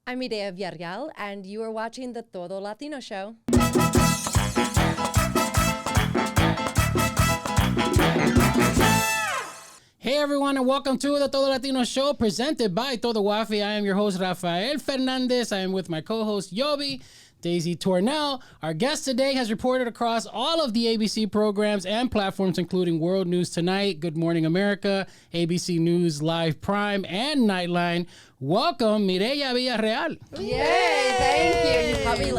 I'm Mireya Villarreal, and you are watching the Todo Latino Show. Hey everyone, and welcome to the Todo Latino Show presented by Todo Wafi. I am your host, Rafael Fernandez. I am with my co-host, Yobi, Daisy Tornell. Our guest today has reported across all of the ABC programs and platforms, including World News Tonight, Good Morning America, ABC News Live Prime, and Nightline. Welcome, Mireya Villarreal. Yay, thank you. You caught me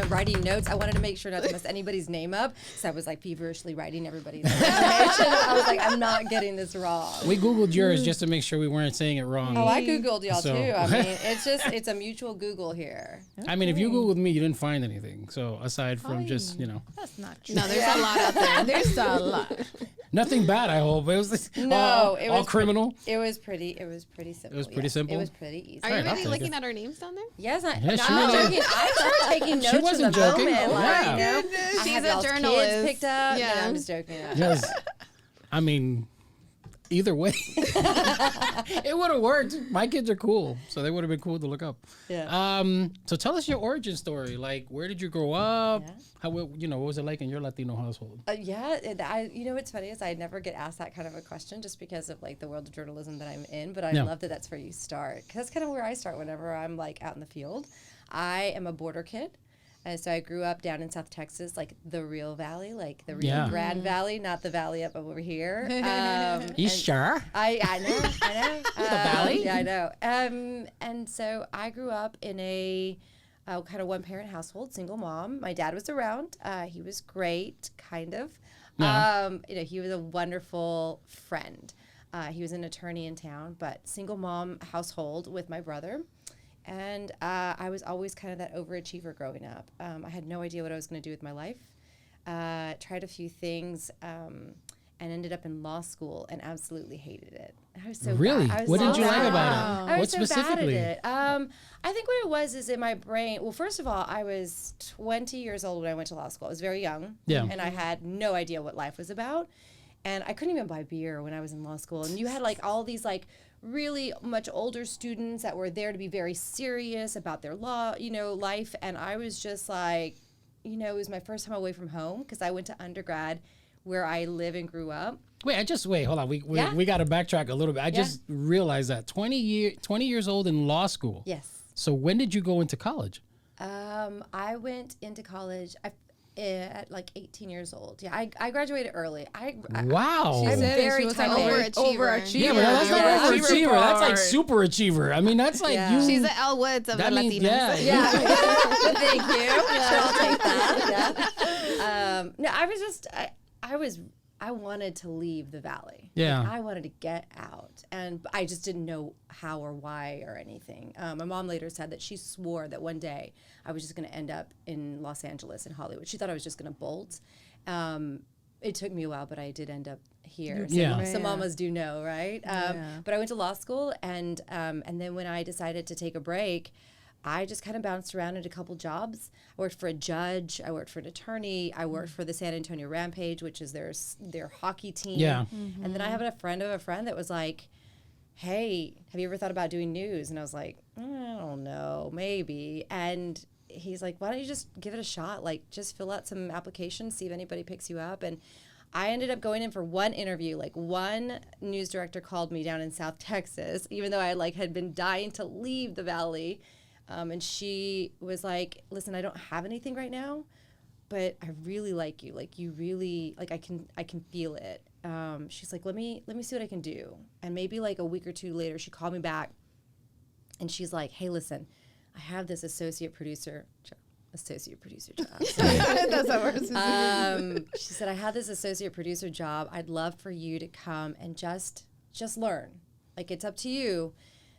writing notes. I wanted to make sure not to mess anybody's name up, so I was feverishly writing everybody's information. I was like, I'm not getting this wrong. We Googled yours just to make sure we weren't saying it wrong. Oh, I Googled y'all too. I mean, it's a mutual Google here. I mean, if you Googled me, you didn't find anything. So aside from just, That's not true. No, there's a lot out there. There's a lot. Nothing bad, I hope. It was it all was criminal. It was pretty simple. It was pretty simple? It was pretty easy. Are you really looking at our names down there? Yes, Yeah, I'm joking. I started taking notes She wasn't for the joking. moment. Yeah. I She's have a y'all's journalist. kids picked up. Yeah. No, I'm just joking. Yes. I mean, either way, it would have worked. My kids are cool, so they would have been cool to look up. Yeah. So tell us your origin story. Like, where did you grow up? Yeah. How, what was it like in your Latino household? What's funny is I never get asked that kind of a question just because of the world of journalism that I'm in. But I Yeah. love that that's where you start, because that's kind of where I start whenever I'm out in the field. I am a border kid. And so I grew up down in South Texas, the real valley, the Rio Grande Valley, not the valley up over here. You sure? I know. The valley? Yeah, I know. And so I grew up in a kind of one-parent household, single mom. My dad was around. He was great, kind of. Yeah. He was a wonderful friend. He was an attorney in town, but single mom household with my brother. And I was always kind of that overachiever growing up. I had no idea what I was going to do with my life. Tried a few things and ended up in law school and absolutely hated it. I was so Really? bad. What did you like about it? I What was so specifically? bad at it. I think what it was is in my brain. Well, first of all, I was 20 years old when I went to law school. I was very young. Yeah. And I had no idea what life was about. And I couldn't even buy beer when I was in law school. And you had all these really much older students that were there to be very serious about their law, life. And I was just it was my first time away from home because I went to undergrad where I live and grew up. Wait, hold on. We got to backtrack a little bit. I just realized that 20 years old in law school. Yes. So when did you go into college? I went into college at 18 years old. Yeah, I graduated early. Wow. I'm very was timid. overachiever. Yeah, but that's not overachiever. That's super achiever. I mean, that's you. She's the Elle Woods of the Latinos. Yeah. Thank you. Sure, I'll take that. Yeah. No, I was just, I wanted to leave the valley. Yeah. I wanted to get out. And I just didn't know how or why or anything. My mom later said that she swore that one day I was just going to end up in Los Angeles and Hollywood. She thought I was just going to bolt. It took me a while, but I did end up here. Some mamas do know, right? But I went to law school, and then when I decided to take a break, I just kind of bounced around at a couple jobs. I worked for a judge. I worked for an attorney. I worked for the San Antonio Rampage, which is their hockey team. Yeah. Mm-hmm. And then I have a friend of a friend that was like, hey, have you ever thought about doing news? And I was like, I don't know, maybe. And he's like, why don't you just give it a shot? Just fill out some applications, see if anybody picks you up. And I ended up going in for one interview. One news director called me down in South Texas, even though I had been dying to leave the valley. And she was like, listen, I don't have anything right now, but I really like you. You really, I can feel it. She's like, let me see what I can do. And maybe a week or two later, she called me back and she's like, hey, listen, I have this associate producer job. That's how it works. She said, I have this associate producer job. I'd love for you to come and just learn. It's up to you.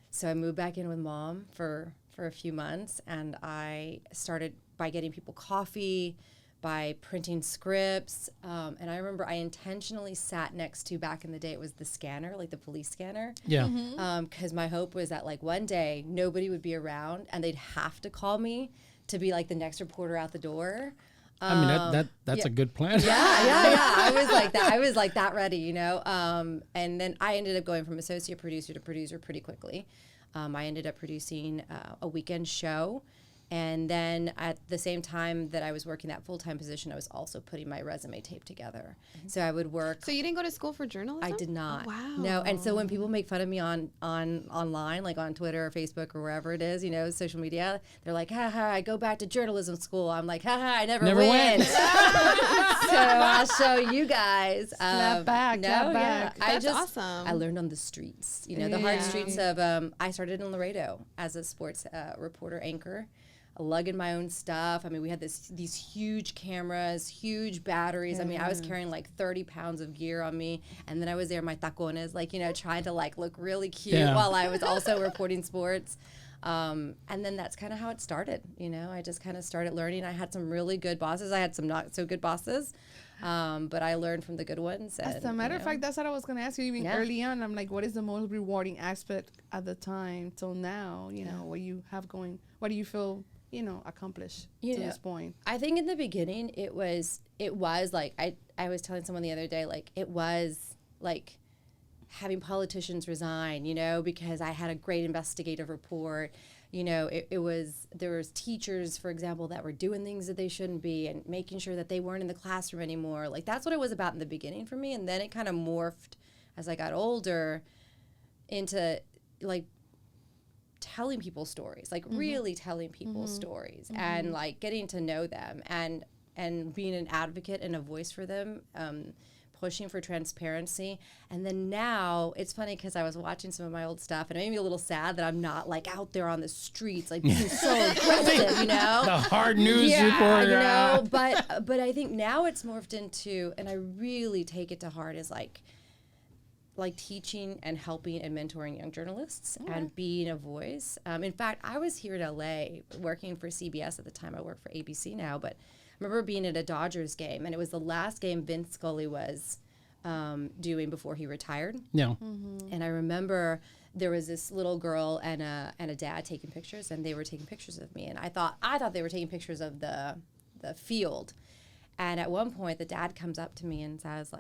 So I moved back in with mom for a few months, and I started by getting people coffee, by printing scripts, and I remember I intentionally sat next to, back in the day, it was the scanner, the police scanner. Yeah. Because my hope was that one day nobody would be around and they'd have to call me to be the next reporter out the door. I mean, that's a good plan. Yeah. I was like that. I was that ready, And then I ended up going from associate producer to producer pretty quickly. I ended up producing a weekend show. And then at the same time that I was working that full-time position, I was also putting my resume tape together. So I would work. So you didn't go to school for journalism? I did not. Oh, wow. No. And so when people make fun of me on online, like on Twitter or Facebook or wherever it is, social media, they're like, haha, I go back to journalism school. I'm like, haha, I never went. So I'll show you guys. Clap back. That's awesome. I learned on the streets, the hard streets of, I started in Laredo as a sports reporter anchor. Lugging my own stuff. I mean, we had these huge cameras, huge batteries. I mean, I was carrying like 30 pounds of gear on me. And then I was there in my tacones, trying to look really cute while I was also reporting sports. And then that's kind of how it started. I just kind of started learning. I had some really good bosses. I had some not so good bosses. But I learned from the good ones. As a matter of fact, that's what I was going to ask you even early on. I'm like, what is the most rewarding aspect at the time till now, what you have going? What do you feel accomplish to this point? I think in the beginning it was like I was telling someone the other day, it was like having politicians resign, because I had a great investigative report. There was teachers, for example, that were doing things that they shouldn't be and making sure that they weren't in the classroom anymore. That's what it was about in the beginning for me. And then it kind of morphed as I got older into telling people stories, really telling people stories and getting to know them and being an advocate and a voice for them, pushing for transparency. And then now it's funny because I was watching some of my old stuff and it made me a little sad that I'm not out there on the streets being so aggressive, The hard news reporter. But I think now it's morphed into, and I really take it to heart, is teaching and helping and mentoring young journalists and being a voice. In fact, I was here in LA working for CBS at the time. I work for ABC now, but I remember being at a Dodgers game, and it was the last game Vince Scully was doing before he retired. Yeah. And I remember there was this little girl and a dad taking pictures, and they were taking pictures of me, and I thought they were taking pictures of the field. And at one point, the dad comes up to me and says,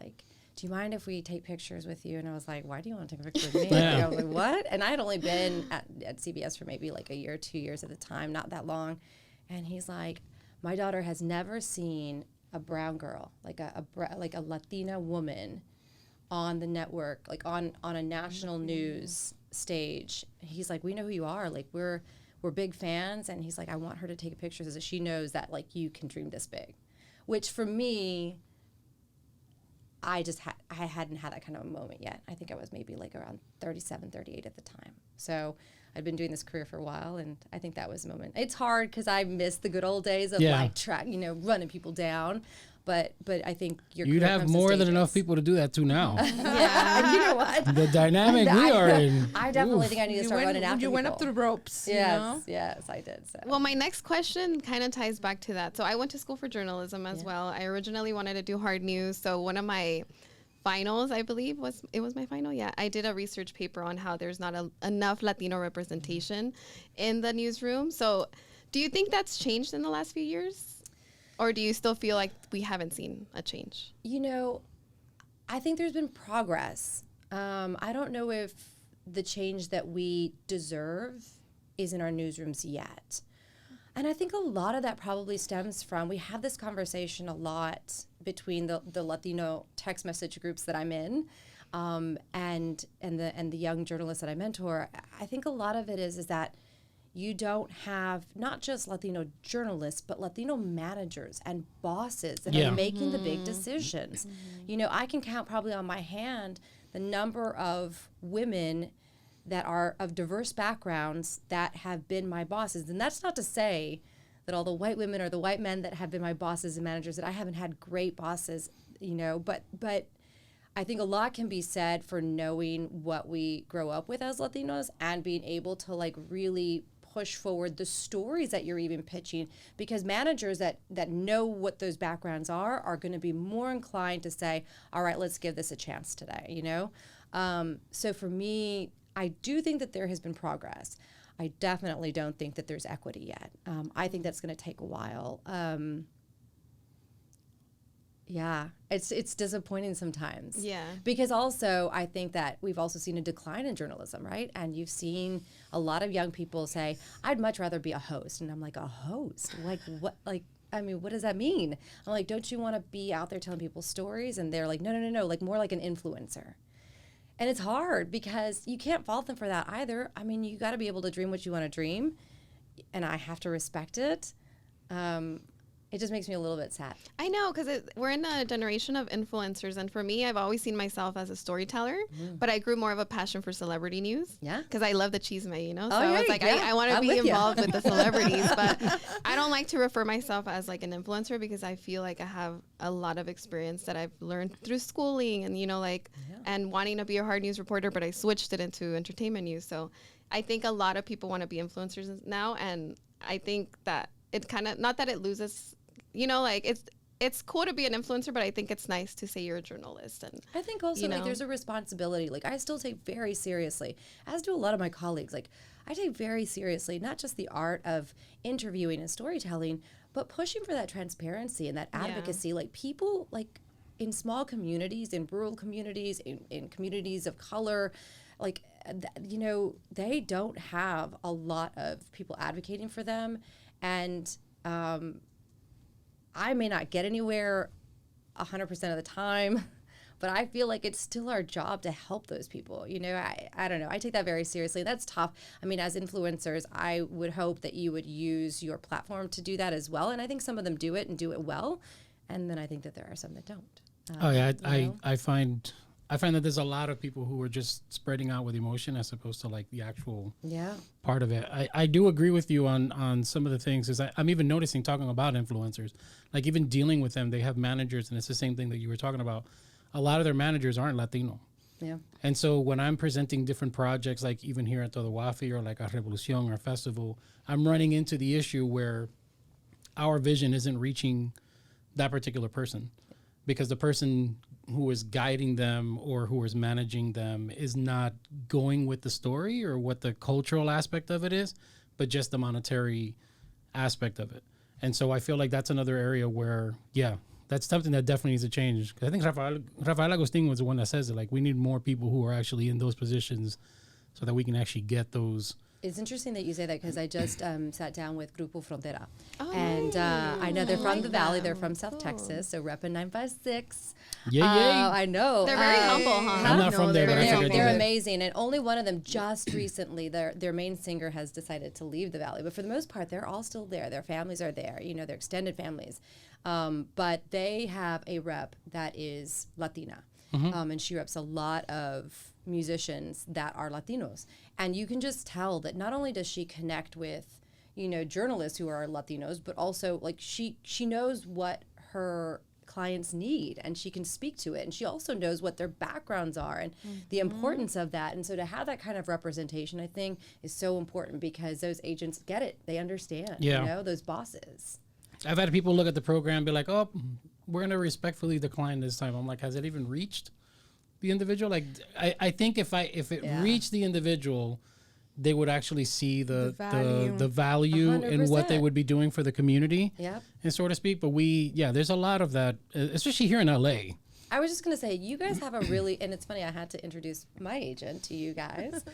do you mind if we take pictures with you? And I was like, why do you want to take a picture with me? I was like, what? And I had only been at CBS for maybe a year, 2 years at the time, not that long. And he's like, my daughter has never seen a brown girl, a Latina woman on the network, on a national news stage. He's like, we know who you are. We're big fans. And he's like, I want her to take pictures so that she knows that you can dream this big. Which for me, I hadn't had that kind of a moment yet. I think I was maybe around 37, 38 at the time. So I'd been doing this career for a while, and I think that was a moment. It's hard because I miss the good old days of running people down. But I think you'd have more than enough people to do that too now. Yeah, you know what? The dynamic we are in. I definitely think I need to start running after You people. went up to the ropes. Yes, I did. So. Well, my next question kind of ties back to that. So I went to school for journalism as well. I originally wanted to do hard news. So one of my finals, I believe, was my final. Yeah, I did a research paper on how there's not enough Latino representation in the newsroom. So do you think that's changed in the last few years? Or do you still feel like we haven't seen a change? I think there's been progress. I don't know if the change that we deserve is in our newsrooms yet. And I think a lot of that probably stems from, we have this conversation a lot between the Latino text message groups that I'm in, and the young journalists that I mentor. I think a lot of it is that you don't have not just Latino journalists, but Latino managers and bosses that are making the big decisions. I can count probably on my hand the number of women that are of diverse backgrounds that have been my bosses. And that's not to say that all the white women or the white men that have been my bosses and managers, that I haven't had great bosses, but I think a lot can be said for knowing what we grow up with as Latinos and being able to really push forward the stories that you're even pitching, because managers that know what those backgrounds are going to be more inclined to say, all right, let's give this a chance today, So for me, I do think that there has been progress. I definitely don't think that there's equity yet. I think that's going to take a while. Yeah, it's disappointing sometimes. Yeah. Because also I think that we've also seen a decline in journalism, right? And you've seen a lot of young people say, "I'd much rather be a host." And I'm like, "A host? Like what? Like I mean, what does that mean?" I'm like, "Don't you want to be out there telling people stories?" And they're like, "No, like more like an influencer." And it's hard because you can't fault them for that either. I mean, you got to be able to dream what you want to dream, and I have to respect it. It just makes me a little bit sad. I know, because we're in a generation of influencers. And for me, I've always seen myself as a storyteller, but I grew more of a passion for celebrity news. Yeah. Because I love the chisme, you know? So Oh, I was yeah, like, yeah. I want to I'm be with ya. involved with the celebrities. But I don't like to refer myself as like an influencer because I feel like I have a lot of experience that I've learned through schooling and, you know, like, and wanting to be a hard news reporter, but I switched it into entertainment news. So I think a lot of people want to be influencers now. And I think that it kind of, not that it loses, you know, like it's cool to be an influencer, but I think it's nice to say you're a journalist. And I think also you like know. there's a responsibility. Like I still take very seriously, as do a lot of my colleagues. Like I take very seriously not just the art of interviewing and storytelling, but pushing for that transparency and that advocacy. Like people like in small communities, in rural communities, in communities of color, like you know, they don't have a lot of people advocating for them, and I may not get anywhere 100% of the time, but I feel like it's still our job to help those people. You know, I don't know. I take that very seriously. That's tough. I mean, as influencers, I would hope that you would use your platform to do that as well. And I think some of them do it and do it well. And then I think that there are some that don't. I find that there's a lot of people who are just spreading out with emotion as opposed to like the actual part of it. I do agree with you on some of the things. Is I'm even noticing, talking about influencers, like even dealing with them, they have managers, and it's the same thing that you were talking about. A lot of their managers aren't Latino. Yeah. And so when I'm presenting different projects, like even here at Todo Wafi or like a Revolucion or a festival, I'm running into the issue where our vision isn't reaching that particular person because the person who is guiding them or who is managing them is not going with the story or what the cultural aspect of it is, but just the monetary aspect of it. And so I feel like that's another area where, that's something that definitely needs to change. 'Cause I think Rafael Agustin was the one that says it, like we need more people who are actually in those positions so that we can actually get those. It's interesting that you say that because I just sat down with Grupo Frontera. And I know they're from the Valley. They're from South Texas, so repping 956. Yay. I know. They're very humble, huh? I'm not from there, but I They're, figured they're that. amazing. And only one of them just recently, their main singer has decided to leave the Valley. But for the most part, they're all still there. Their families are there, you know, their extended families. But they have a rep that is Latina. And she reps a lot of musicians that are Latinos. And you can just tell that not only does she connect with, you know, journalists who are Latinos, but also like she knows what her clients need and she can speak to it. And she also knows what their backgrounds are and the importance of that. And so to have that kind of representation, I think, is so important because those agents get it. They understand, you know, those bosses. I've had people look at the program and be like, oh, we're going to respectfully decline this time. I'm like, has it even reached the individual? Like, I think if it reached the individual, they would actually see the value in what they would be doing for the community, and so to speak. But there's a lot of that, especially here in LA. I was just going to say, you guys have a really, and it's funny, I had to introduce my agent to you guys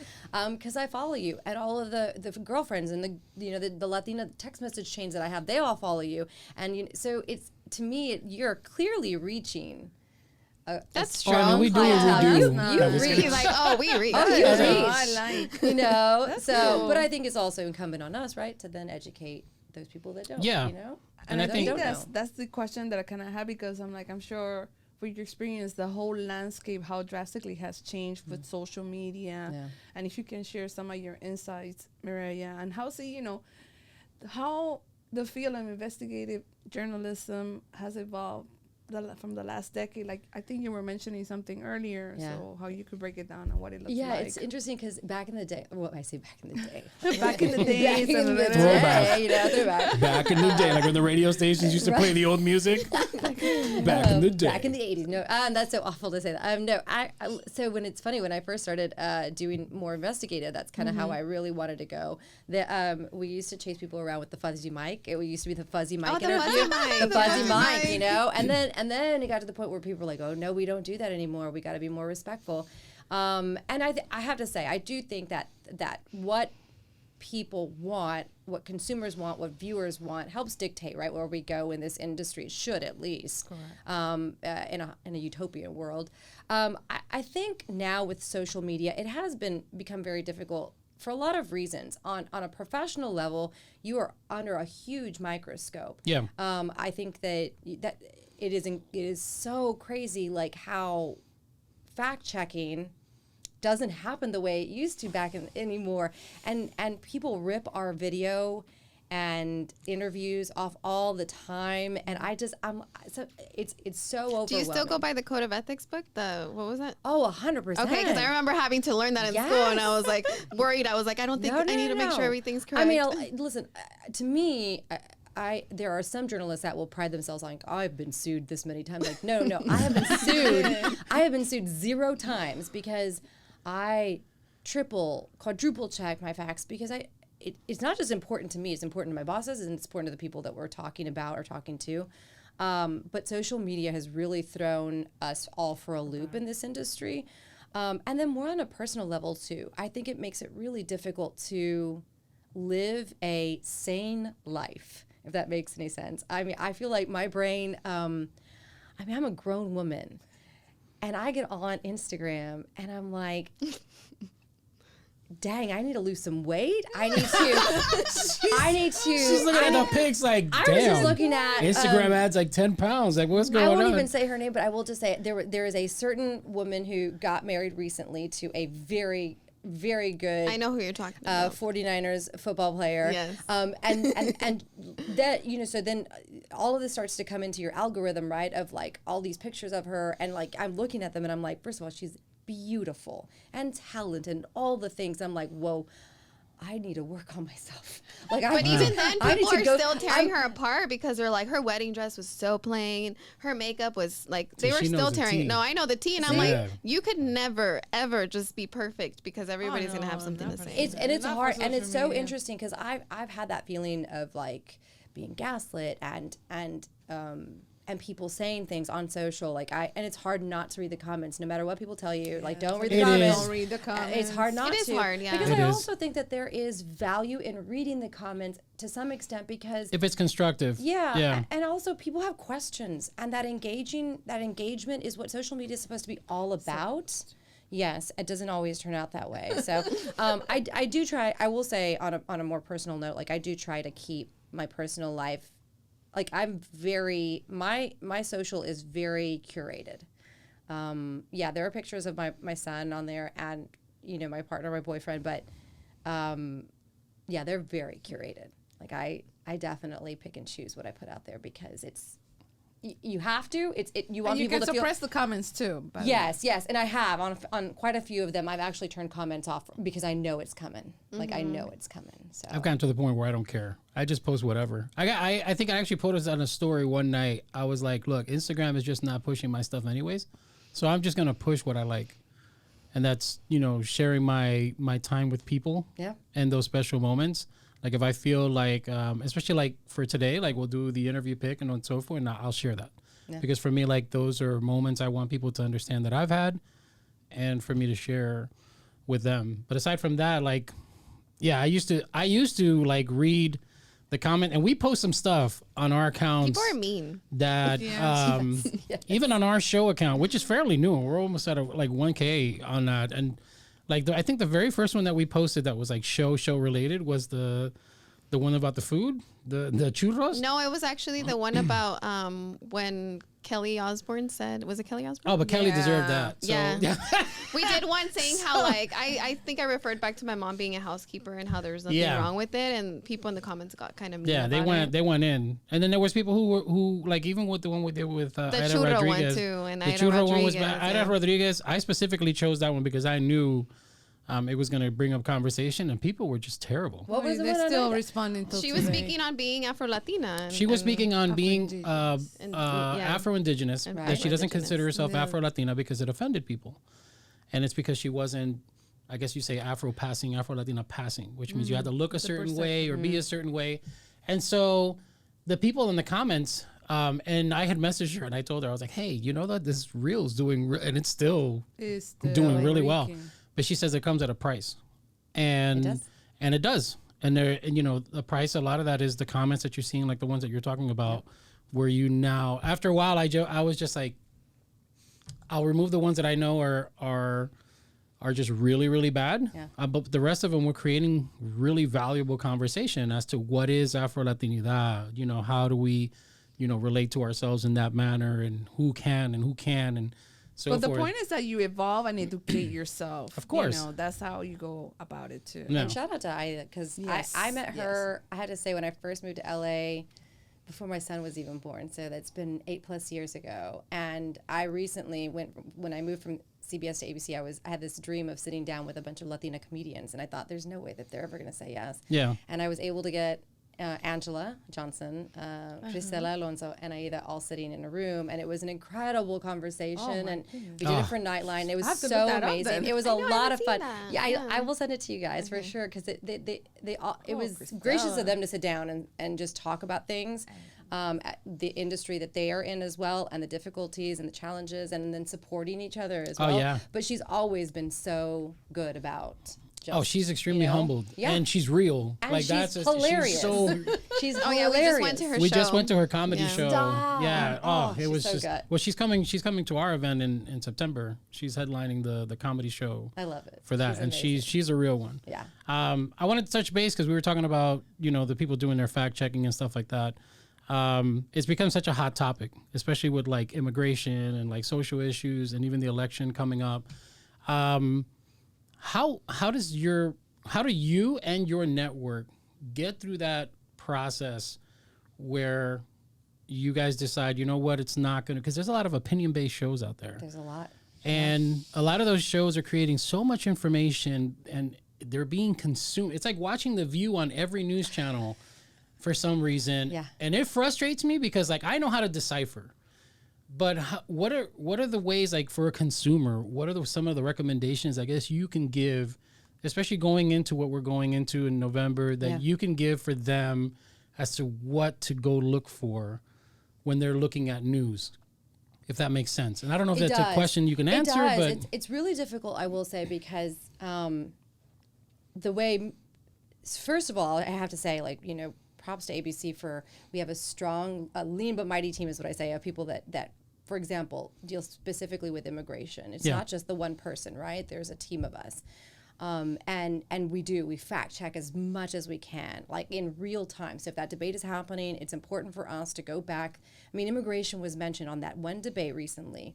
because I follow you and all of the girlfriends and the Latina text message chains that I have, they all follow you. And so it's, to me, you're clearly reaching that's strong true. I mean, we do clientele. what we do. You That was reach. He's like, we reach. Oh, you I reach. like. You know, That's so, cool. but I think it's also incumbent on us, right, to then educate those people that don't, Yeah. you know? And I that think don't know. that's the question that I kind of have because I'm like, I'm sure for your experience, the whole landscape, how drastically has changed with social media. Yeah. And if you can share some of your insights, Mireya, and how how the field of investigative journalism has evolved from the last decade. Like, I think you were mentioning something earlier, so how you could break it down and what it looks like. Yeah, it's interesting because back in the day, well, I say back in the day. Back in the days. Back in the Throwback. day, you know, throwback. Back in the day, like when the radio stations used to play the old music. Back in the day. Back in the 80s. No, that's so awful to say that. No, so when it's funny, when I first started doing more investigative, that's kind of how I really wanted to go. We used to chase people around with the fuzzy mic. It used to be the fuzzy mic interview. The fuzzy mic, you know? And then it got to the point where people were like, oh, no, we don't do that anymore. We got to be more respectful. And I have to say, I do think that what people want, what consumers want, what viewers want, helps dictate right where we go in this industry. It should, at least, in a utopian world. I think now with social media, it has become very difficult for a lot of reasons. On a professional level, you are under a huge microscope. Yeah. I think that it is so crazy, like how fact checking doesn't happen the way it used to anymore, and people rip our video and interviews off all the time, and it's so overwhelming. Do you still go by the code of ethics book? What was it? Oh, 100%. Okay, because I remember having to learn that in school, and I was like worried. I was like, I don't think I need to make sure everything's correct. I mean, listen, to me, there are some journalists that will pride themselves on, I've been sued this many times. Like, no, I have been sued. I have been sued 0 times because I triple, quadruple check my facts, because it's not just important to me, it's important to my bosses, and it's important to the people that we're talking about or talking to. But social media has really thrown us all for a loop in this industry. And then more on a personal level too. I think it makes it really difficult to live a sane life, if that makes any sense. I mean, I feel like my brain, I'm a grown woman, and I get on Instagram and I'm like, dang, I need to lose some weight. I need to. She's looking at the pics like, damn. I was just looking at Instagram ads like 10 pounds. Like, what's going on? I won't even say her name, but I will just say there is a certain woman who got married recently to a very, very good. I know who you're talking about. 49ers football player. Yes. And that, so then all of this starts to come into your algorithm, right? Of like all these pictures of her, and like I'm looking at them and I'm like, first of all, she's beautiful and talented and all the things. I'm like, whoa, I need to work on myself. Like, but even then, people are still tearing her apart because they're like, her wedding dress was so plain. Her makeup was like, they were still tearing. No, I know the tea, and I'm like, you could never ever just be perfect because everybody's gonna have something to say. It's hard, and it's so interesting because I've had that feeling of like being gaslit and people saying things on social, and it's hard not to read the comments, no matter what people tell you. Like, don't read the comments. Don't read the comments. It's hard not to. It is hard, yeah. Because I also think that there is value in reading the comments to some extent, because if it's constructive. Yeah. And also people have questions, and that engagement is what social media is supposed to be all about. Yes, it doesn't always turn out that way. So I do try. I will say on a more personal note, like I do try to keep my personal life. Like I'm my social is very curated. There are pictures of my son on there and, my partner, my boyfriend, but they're very curated. Like I definitely pick and choose what I put out there because it's, you have to. You want people to feel. You can suppress the comments too. Yes, and I have on quite a few of them. I've actually turned comments off because I know it's coming. Mm-hmm. Like I know it's coming. So I've gotten to the point where I don't care. I just post whatever. I think I actually posted on a story one night. I was like, look, Instagram is just not pushing my stuff anyways, so I'm just gonna push what I like, and that's sharing my time with people. Yeah. And those special moments. Like if I feel like, especially like for today, like we'll do the interview pick and so forth, and I'll share that. Yeah. Because for me, like those are moments I want people to understand that I've had and for me to share with them. But aside from that, like, I used to like read the comment, and we post some stuff on our accounts. People are mean. That even on our show account, which is fairly new, we're almost at like 1K on that. And like I think the very first one that we posted that was like show related was the one about the food, the churros. No, it was actually the one about when Kelly Osbourne said, was it Kelly Osbourne? Oh, but Kelly deserved that. So. Yeah. We did one saying how like I think I referred back to my mom being a housekeeper and how there was nothing wrong with it, and people in the comments got kind of mean. Yeah, they went in, and then there was people who like even with the one we did with the Ida churro Rodriguez, one too, and the churro one was Ida Rodriguez. I specifically chose that one because I knew It was going to bring up conversation, and people were just terrible. What was the They're one on still it? responding to She was today. speaking on being Afro-Latina. She was speaking on being Afro-Indigenous. Afro-Indigenous, And that she doesn't Afro-Indigenous. consider herself Yeah. Afro-Latina because it offended people. And it's because she wasn't, I guess you say Afro-passing, Afro-Latina passing, which means you had to look a certain way or be a certain way. And so the people in the comments, and I had messaged her and I told her, I was like, hey, you know that this reel is doing, and it's still It's still doing really well. reeking. But she says it comes at a price. And It does? and it does. And there, and you know, the price, a lot of that is the comments that you're seeing, like the ones that you're talking about, where you now, after a while, I was just like, I'll remove the ones that I know are just really, really bad. Yeah. But the rest of them, we're creating really valuable conversation as to what is Afro-Latinidad, you know, how do we, you know, relate to ourselves in that manner, and who can and so But the forth. point is that you evolve and educate yourself. Of course. You know, that's how you go about it too. Yeah. And shout out to Aida, because Yes, I met yes. her, I had to say, when I first moved to LA, before my son was even born. So that's been 8+ years ago. And I recently when I moved from CBS to ABC, I had this dream of sitting down with a bunch of Latina comedians. And I thought, there's no way that they're ever going to say yes. Yeah. And I was able to get Angela Johnson, Priscilla Alonso, and Aida all sitting in a room, and it was an incredible conversation. my and goodness. we did it for Nightline. It was I have to so look that up amazing. then. It was I a know, I lot haven't of seen fun. that. Yeah, Yeah. I will send it to you guys for sure, because it was Priscilla. gracious of them to sit down and just talk about things, the industry that they are in as well, and the difficulties and the challenges, and then supporting each other as well. yeah. But she's always been so good about. Oh, she's extremely you know? humbled, Yeah. and she's real. And like she's that's hilarious. She's so. She's Oh yeah, hilarious. we just went to her We show. just went to her comedy Yeah. show. Stop. Yeah. Oh, it she's was so just. good. Well, she's coming. She's coming to our event in September. She's headlining the comedy show I love it for that, She's and amazing. she's a real one. Yeah. I wanted to touch base because we were talking about, you know, the people doing their fact checking and stuff like that. It's become such a hot topic, especially with like immigration and like social issues, and even the election coming up. How do you and your network get through that process where you guys decide, you know what, it's not going to, because there's a lot of opinion-based shows out there. There's a lot. And a lot of those shows are creating so much information, and they're being consumed. It's like watching The View on every news channel for some reason. Yeah. And it frustrates me because like I know how to decipher. But what are the ways, like for a consumer, what are some of the recommendations I guess you can give, especially going into what we're going into in November, that Yeah. you can give for them as to what to go look for when they're looking at news, if that makes sense. And I don't know if It that's a does. question you can It answer, does. but It's really difficult, I will say, because the way, first of all, I have to say, like, you know, props to ABC for, we have a strong, lean but mighty team is what I say, of people that for example, deal specifically with immigration. It's Yeah. not just the one person, right? There's a team of us. And we fact check as much as we can, like in real time. So if that debate is happening, it's important for us to go back. I mean, immigration was mentioned on that one debate recently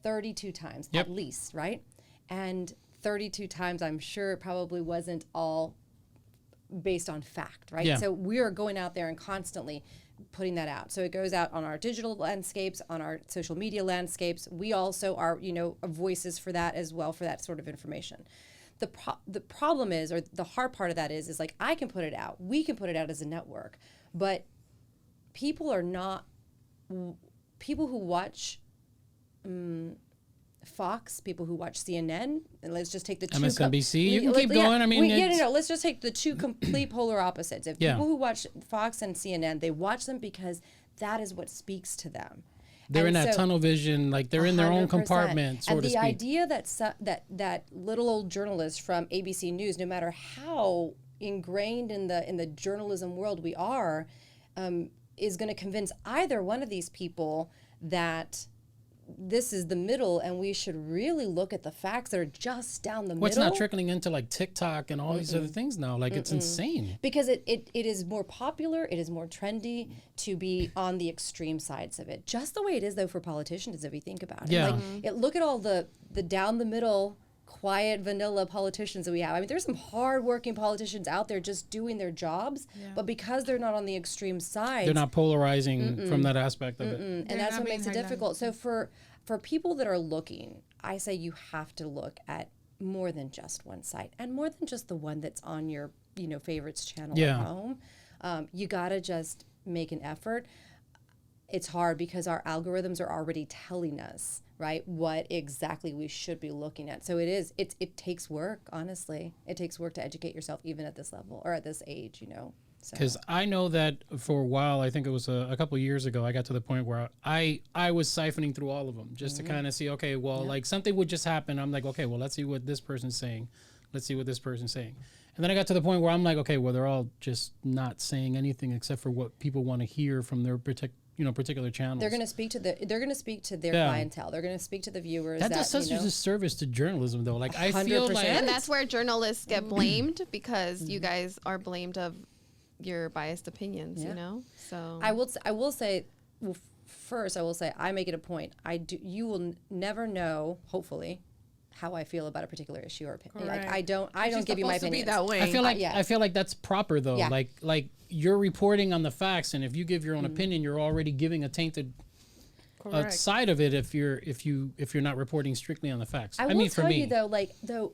32 times Yep. at least, right? And 32 times, I'm sure it probably wasn't all based on fact, right? Yeah. So we are going out there and constantly putting that out. So it goes out on our digital landscapes, on our social media landscapes. We also are, you know, voices for that as well, for that sort of information. The problem is, or the hard part of that is like, I can put it out, we can put it out as a network, but people who watch Fox, people who watch CNN, and let's just take the two. MSNBC, you can keep going. I mean, let's just take the two complete polar opposites. If Yeah. people who watch Fox and CNN, they watch them because that is what speaks to them. they're in And that so- tunnel vision, like they're in their own 100%. compartment, so and to the speak. idea that that little old journalist from ABC News, no matter how ingrained in the journalism world we are, is going to convince either one of these people that this is the middle, and we should really look at the facts that are just down the What's middle. not trickling into like TikTok and all these other things now? Like it's insane. Because it is more popular, it is more trendy to be on the extreme sides of it. Just the way it is, though, for politicians, if you think about it. Yeah. Like, look at all the down the middle, quiet, vanilla politicians that we have. I mean, there's some hardworking politicians out there just doing their jobs, but because they're not on the extreme sides, They're not polarizing from that aspect of it. and They're that's not what being makes it highlighted. difficult. So for people that are looking, I say you have to look at more than just one site and more than just the one that's on your, favorites channel Yeah. at home. You got to just make an effort. It's hard because our algorithms are already telling us, right, what exactly we should be looking at. So it takes work, honestly. It takes work to educate yourself even at this level or at this age, So. Because I know that for a while, I think it was a couple of years ago, I got to the point where I was siphoning through all of them just to kind of see, okay, well, like something would just happen. I'm like, okay, well, let's see what this person's saying. Let's see what this person's saying. And then I got to the point where I'm like, okay, well, they're all just not saying anything except for what people want to hear from their particular channels. They're going to speak to their clientele. They're going to speak to the viewers. That does such a disservice to journalism, though. Like, I feel 100%. like, And that's where journalists get blamed because you guys are blamed of your biased opinions, So I will say, well, first I will say I make it a point. You will never know, hopefully, how I feel about a particular issue or opinion. Like I don't give you my opinion. That way. I feel like that's proper though. Yeah. Like you're reporting on the facts, and if you give your own opinion, you're already giving a tainted side of it. If you're not reporting strictly on the facts. I will tell you though,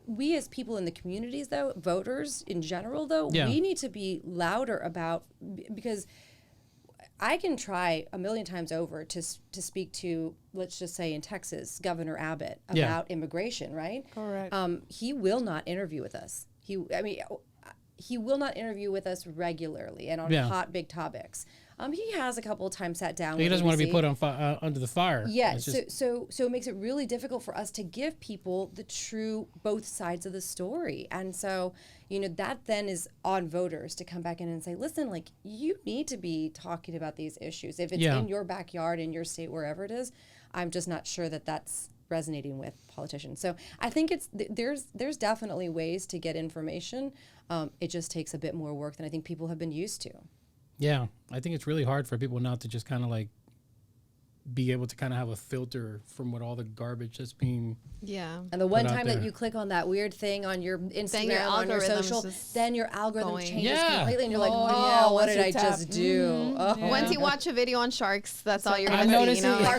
we as people in the communities though, voters in general though, we need to be louder about, because I can try a million times over to speak to, let's just say in Texas, Governor Abbott about immigration, right? Correct. He will not interview with us. He will not interview with us regularly and on hot big topics. He has a couple of times sat down. He doesn't want to be put on under the fire. Yeah, so it makes it really difficult for us to give people the true both sides of the story, and so that then is on voters to come back in and say, listen, like you need to be talking about these issues if it's in your backyard, in your state, wherever it is. I'm just not sure that that's resonating with politicians. So I think there's definitely ways to get information. It just takes a bit more work than I think people have been used to. Yeah, I think it's really hard for people now to just kind of like be able to kind of have a filter from what all the garbage that's being. Yeah. And the one time that you click on that weird thing on your Instagram, on your social, then your algorithm changes completely, and you're like, oh, what did I just do? Mm-hmm. Oh. Once you watch a video on sharks, that's all you're I'm going to see. noticing,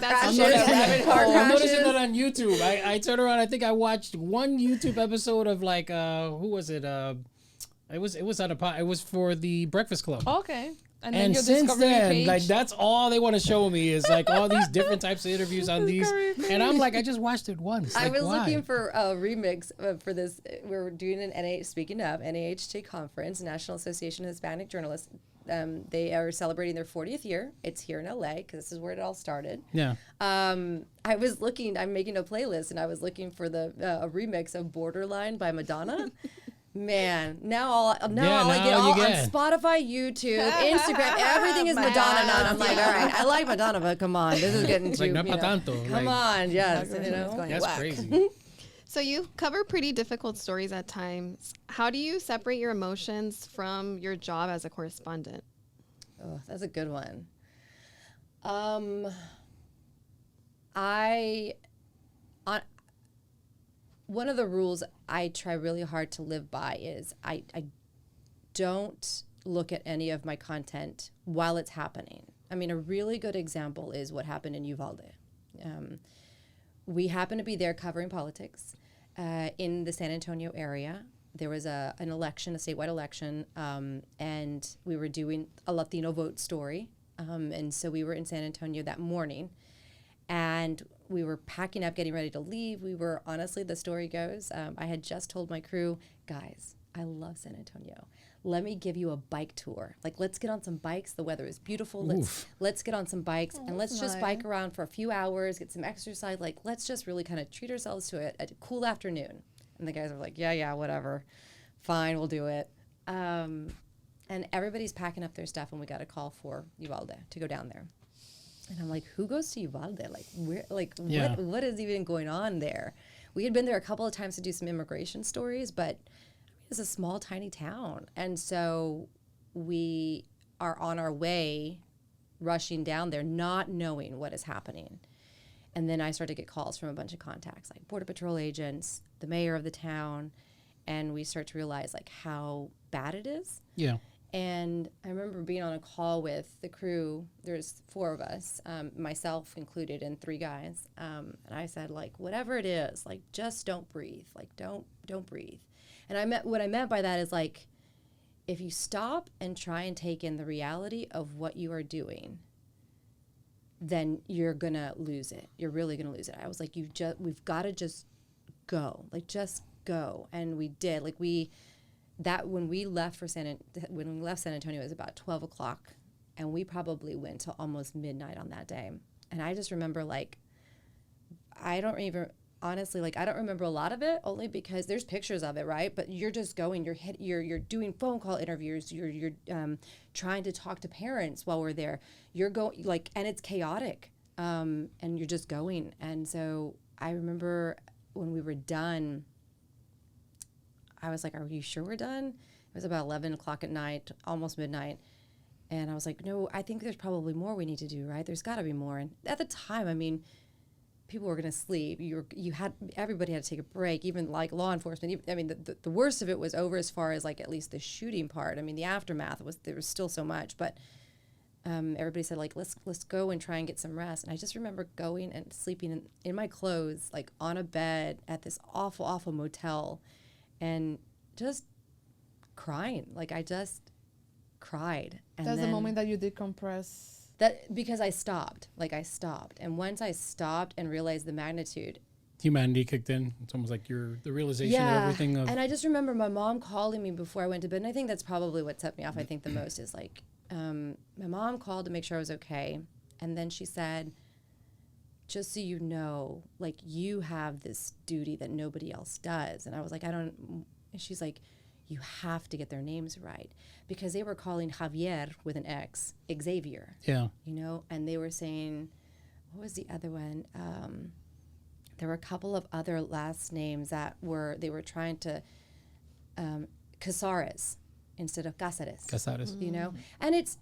I'm noticing that on YouTube. I turn around. I think I watched one YouTube episode of like who was it? It was for the Breakfast Club. Okay. And since then, like that's all they want to show me is like all these different types of interviews on these, and I'm like, I just watched it once. I like, was why? looking for a remix for this. We're doing an speaking of NAHJ conference, National Association of Hispanic Journalists. They are celebrating their 40th year. It's here in LA because this is where it all started. Yeah. I was looking. I'm making a playlist, and I was looking for a remix of "Borderline" by Madonna. Man, now all I get all on Spotify, YouTube, Instagram, everything is Madonna now. And I'm like, all right, I like Madonna, but come on, this is getting too. Like, come on, yes, That's crazy. So you cover pretty difficult stories at times. How do you separate your emotions from your job as a correspondent? Oh, that's a good one. One of the rules I try really hard to live by is I don't look at any of my content while it's happening. I mean, a really good example is what happened in Uvalde. We happened to be there covering politics in the San Antonio area. There was an election, a statewide election, and we were doing a Latino vote story. And so we were in San Antonio that morning. And we were packing up, getting ready to leave. We were, honestly, the story goes, I had just told my crew, guys, I love San Antonio. Let me give you a bike tour. Like, let's get on some bikes. The weather is beautiful. Let's get on some bikes and let's just bike around for a few hours, get some exercise. Like, let's just really kind of treat ourselves to a cool afternoon. And the guys were like, yeah, whatever. Fine, we'll do it. And everybody's packing up their stuff, and we got a call for Uvalde to go down there. And I'm like, who goes to Uvalde? Like, where? Like, what is even going on there? We had been there a couple of times to do some immigration stories, but it's a small, tiny town. And so we are on our way, rushing down there, not knowing what is happening. And then I started to get calls from a bunch of contacts, like Border Patrol agents, the mayor of the town, and we start to realize, like, how bad it is. Yeah. And I remember being on a call with the crew. There's 4 of us, myself included, and 3 guys. And I said, like, whatever it is, like, just don't breathe. Like, don't breathe. And what I meant by that is, like, if you stop and try and take in the reality of what you are doing, then you're gonna lose it. You're really gonna lose it. I was like, we've got to just go. Like, just go. And we did. Like, when we left San Antonio, it was about 12 o'clock, and we probably went till almost midnight on that day. And I just remember, like, I don't remember a lot of it, only because there's pictures of it, right? But you're just going, you're doing phone call interviews, you're trying to talk to parents while we're there. You're going, like, and it's chaotic, and you're just going. And so I remember when we were done, I was like, are you sure we're done? It was about 11 o'clock at night, almost midnight. And I was like, no, I think there's probably more we need to do, right? There's got to be more. And at the time, I mean, people were going to sleep. Everybody had to take a break, even like law enforcement. I mean, the worst of it was over as far as like at least the shooting part. I mean, the aftermath there was still so much, but everybody said, like, let's go and try and get some rest. And I just remember going and sleeping in my clothes, like on a bed at this awful, awful motel, and just crying. Like, I just cried. And that's the moment that you decompress. That because I stopped. Like, I stopped. And once I stopped and realized the magnitude, humanity kicked in. It's almost like the realization of everything. And I just remember my mom calling me before I went to bed. And I think that's probably what set me off, I think, the most is, like, my mom called to make sure I was okay. And then she said, just so you know, like, you have this duty that nobody else does. And I was like, and she's like, you have to get their names right. Because they were calling Javier with an X, Xavier. Yeah. You know, and they were saying, what was the other one? There were a couple of other last names they were trying to, Casares instead of Cáceres. Casares. You know? And it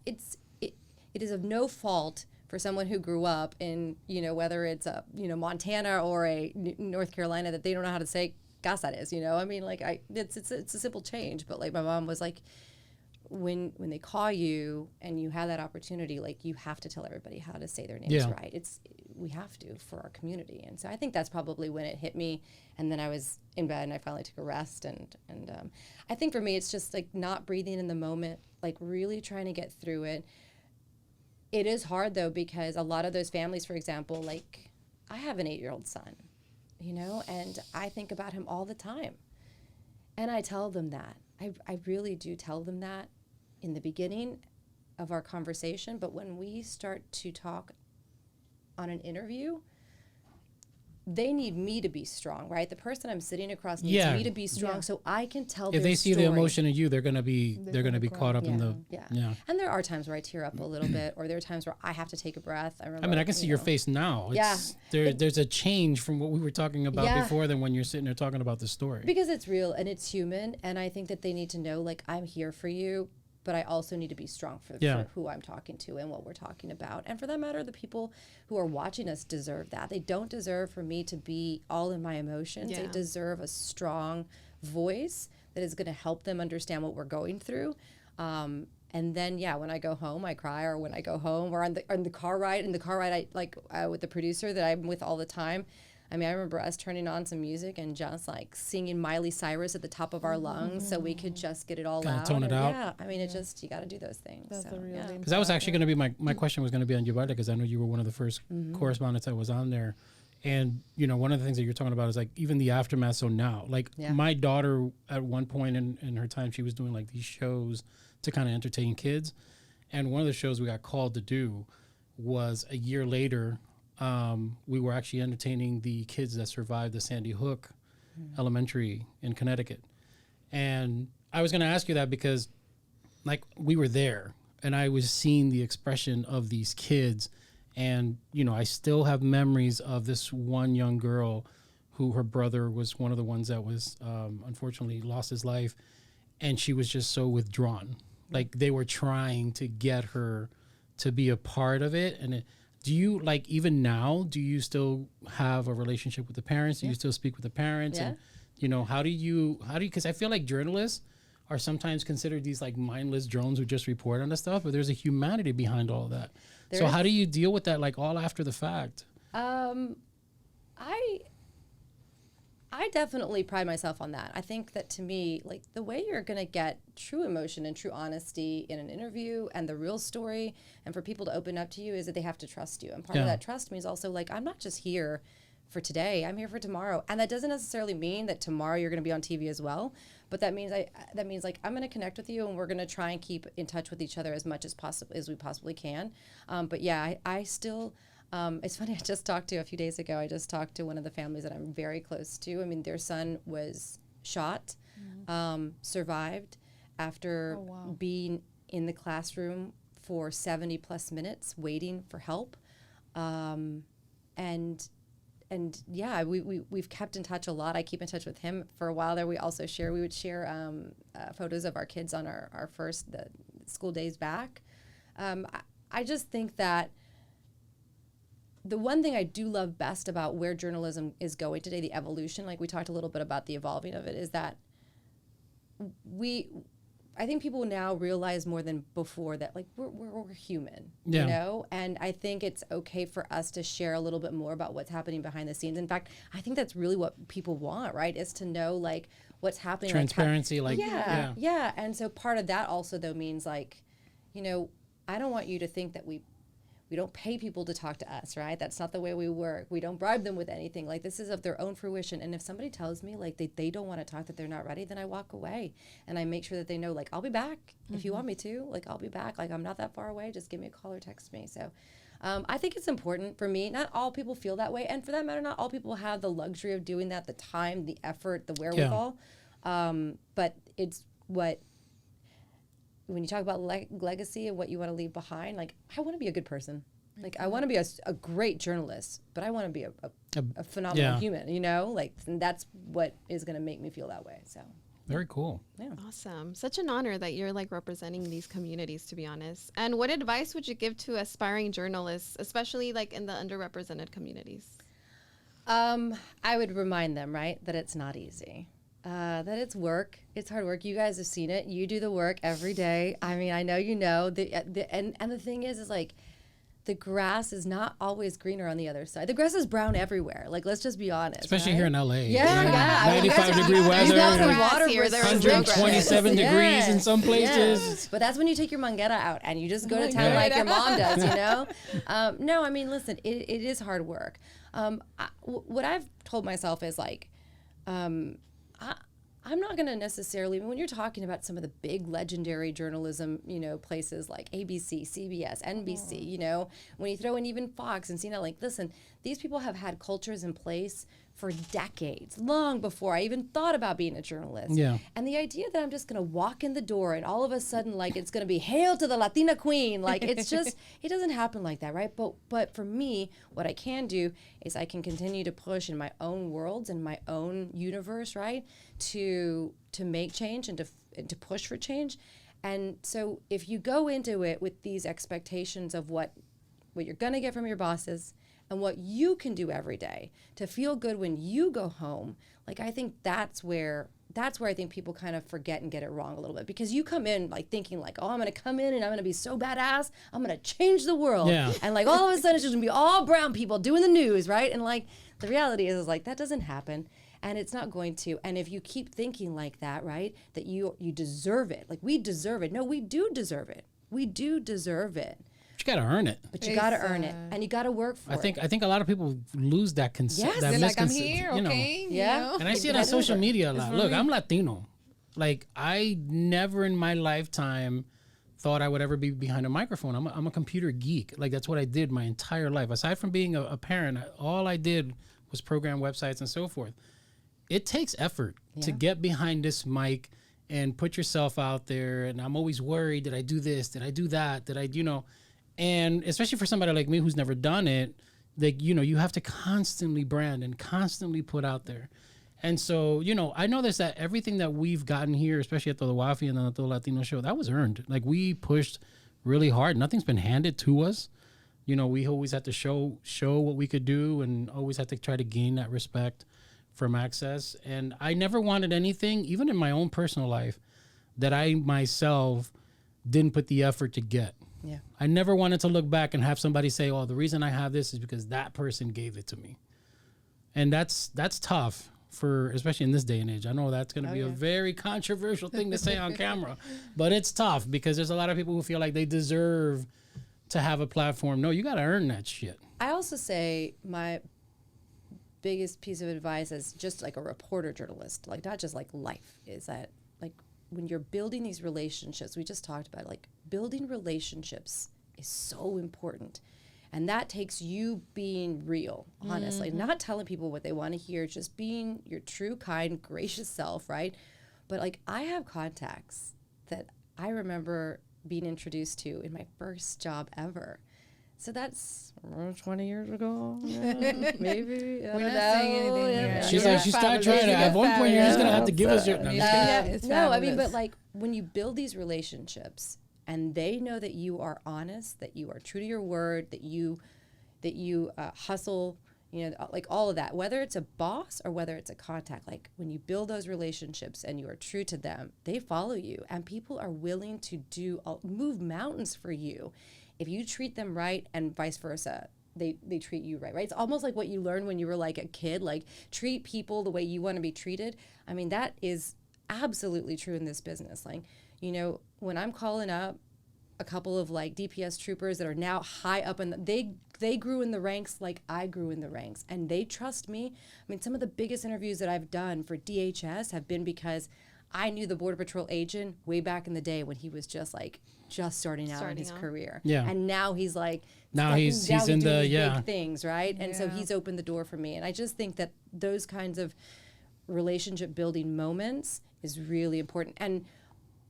is of no fault for someone who grew up in, you know, whether it's Montana or North Carolina, that they don't know how to say Cáceres, you know? I mean, like, it's a simple change, but, like, my mom was like, when they call you and you have that opportunity, like, you have to tell everybody how to say their names right. We have to for our community. And so I think that's probably when it hit me. And then I was in bed and I finally took a rest. And I think for me, it's just, like, not breathing in the moment, like, really trying to get through it. It is hard, though, because a lot of those families, for example, like, I have an 8-year-old son, you know, and I think about him all the time. And I tell them that. I really do tell them that in the beginning of our conversation. But when we start to talk on an interview, they need me to be strong, right? The person I'm sitting across needs me to be strong, so I can tell their If they see story. the emotion in you, they're gonna be caught up in the And there are times where I tear up a little bit, or there are times where I have to take a breath. I mean, I can see your face now. There's a change from what we were talking about before than when you're sitting there talking about the story. Because it's real and it's human, and I think that they need to know, like, I'm here for you, but I also need to be strong for who I'm talking to and what we're talking about. And for that matter, the people who are watching us deserve that. They don't deserve for me to be all in my emotions. They deserve a strong voice that is going to help them understand what we're going through. And then, when I go home, I cry, or when I go home, or on the car ride. In the car ride, with the producer that I'm with all the time, I mean, I remember us turning on some music and just, like, singing Miley Cyrus at the top of our lungs so we could just get it all kinda out. tone it out. Yeah, I mean, you got to do those things. That's the real Because that was actually going to be my question was going to be on Uvalde, because I know you were one of the first correspondents that was on there. And, you know, one of the things that you're talking about is, like, even the aftermath. So now, like, my daughter at one point in her time, she was doing, like, these shows to kind of entertain kids. And one of the shows we got called to do was a year later. We were actually entertaining the kids that survived the Sandy Hook Elementary in Connecticut. And I was going to ask you that because, like, we were there and I was seeing the expression of these kids. And, you know, I still have memories of this one young girl who her brother was one of the ones that was unfortunately lost his life. And she was just so withdrawn. Like, they were trying to get her to be a part of it. And do you, like, even now, do you still have a relationship with the parents? Do you still speak with the parents? Yeah. And, you know, how do you, because I feel like journalists, are sometimes considered these like mindless drones who just report on the stuff, but there's a humanity behind all of that. So how do you deal with that, like all after the fact? I definitely pride myself on that. I think that to me, like the way you're going to get true emotion and true honesty in an interview and the real story and for people to open up to you is that they have to trust you. And part of that trust means also like, I'm not just here for today, I'm here for tomorrow. And that doesn't necessarily mean that tomorrow you're going to be on TV as well. But that means like I'm going to connect with you and we're going to try and keep in touch with each other as much as possible as we possibly can. But yeah, I still... it's funny, a few days ago, I just talked to one of the families that I'm very close to. I mean, their son was shot, survived after being in the classroom for 70 plus minutes waiting for help. And yeah, we've kept in touch a lot. I keep in touch with him for a while there. We would share photos of our kids on our first the school days back. I just think that the one thing I do love best about where journalism is going today, the evolution, like we talked a little bit about the evolving of it, is that I think people now realize more than before that like we're human, you know? And I think it's okay for us to share a little bit more about what's happening behind the scenes. In fact, I think that's really what people want, right? Is to know like what's happening. Transparency, Yeah. And so part of that also though means like, you know, I don't want you to think that we don't pay people to talk to us, right? That's not the way we work. We don't bribe them with anything. Like this is of their own fruition. And if somebody tells me like they don't want to talk, that they're not ready, then I walk away and I make sure that they know like I'll be back if you want me to. Like I'll be back. Like I'm not that far away. Just give me a call or text me. So I think it's important for me. Not all people feel that way, and for that matter, not all people have the luxury of doing that, the time, the effort, the wherewithal. But it's what. When you talk about legacy and what you want to leave behind, like I want to be a good person. Like I want to be a great journalist, but I want to be a phenomenal human, you know? Like and that's what is going to make me feel that way. So very cool. Yeah. Awesome. Such an honor that you're like representing these communities, to be honest. And what advice would you give to aspiring journalists, especially like in the underrepresented communities? I would remind them, right, that it's not easy. That it's work. It's hard work. You guys have seen it. You do the work every day. I mean, I know you know. And the thing is like, the grass is not always greener on the other side. The grass is brown everywhere. Like, let's just be honest. Especially here in LA. Yeah. 95-degree weather. 127 degrees degrees in some places. Yes. But that's when you take your manguera out and you just go to town like your mom does, you know? No, I mean, listen, it is hard work. What I've told myself is like, I'm not going to necessarily, when you're talking about some of the big legendary journalism, you know, places like ABC, CBS, NBC, you know, when you throw in even Fox and CNN, like, listen, these people have had cultures in place for decades, long before I even thought about being a journalist. Yeah. And the idea that I'm just going to walk in the door and all of a sudden, like, it's going to be hail to the Latina queen, like, it's just, it doesn't happen like that, right? But for me, what I can do is I can continue to push in my own worlds and my own universe, right, to make change and to push for change. And so if you go into it with these expectations of what you're going to get from your bosses and what you can do every day to feel good when you go home, like I think that's where I think people kind of forget and get it wrong a little bit, because you come in like thinking like, oh, I'm going to come in and I'm going to be so badass, I'm going to change the world. Yeah. And like all of a sudden it's just going to be all brown people doing the news, right? And like the reality is like that doesn't happen. And it's not going to. And if you keep thinking like that, right, that you deserve it, like we deserve it. No, we do deserve it. We do deserve it. But you got to earn it. But you got to earn it, and you got to work for it. I think a lot of people lose that concept. Yes. That They're like, I'm here, you know. okay? Yeah. You know? And I see it on social media a lot. Look, I'm Latino. Like, I never in my lifetime thought I would ever be behind a microphone. I'm a computer geek. Like, that's what I did my entire life. Aside from being a parent, all I did was program websites and so forth. It takes effort to get behind this mic and put yourself out there. And I'm always worried, did I do this? Did I do that? Did I, you know? And especially for somebody like me who's never done it, like, you know, you have to constantly brand and constantly put out there. And so, you know, I know this, that everything that we've gotten here, especially at the Wafi and the Todo Latino show, that was earned. Like, we pushed really hard. Nothing's been handed to us. You know, we always had to show what we could do and always had to try to gain that respect from access. And I never wanted anything, even in my own personal life, that I myself didn't put the effort to get. Yeah. I never wanted to look back and have somebody say, "Oh, the reason I have this is because that person gave it to me." And that's tough for, especially in this day and age. I know that's going to be a very controversial thing to say on camera, but it's tough because there's a lot of people who feel like they deserve to have a platform. No, you got to earn that shit. I also say my biggest piece of advice as just like a reporter journalist, like not just like life, is that like when you're building these relationships, we just talked about like building relationships is so important. And that takes you being real, honestly, not telling people what they want to hear, just being your true, kind, gracious self, right? But like I have contacts that I remember being introduced to in my first job ever. So that's 20 years ago, maybe. We're not saying anything here. She's like, she started trying to. At one point, you're just gonna have to give us your. No, I'm just kidding. No, I mean, but like when you build these relationships and they know that you are honest, that you are true to your word, that you hustle, you know, like all of that, whether it's a boss or whether it's a contact, like when you build those relationships and you are true to them, they follow you and people are willing to move mountains for you. If you treat them right and vice versa, they treat you right? It's almost like what you learned when you were like a kid, like treat people the way you want to be treated. I mean, that is absolutely true in this business. Like, you know, when I'm calling up a couple of like DPS troopers that are now high up in they grew in the ranks like I grew in the ranks and they trust me. I mean, some of the biggest interviews that I've done for DHS have been because I knew the Border Patrol agent way back in the day when he was just starting out in his career. Yeah. And now he's like, he's in doing the, these yeah. big things, right? And so he's opened the door for me. And I just think that those kinds of relationship building moments is really important. And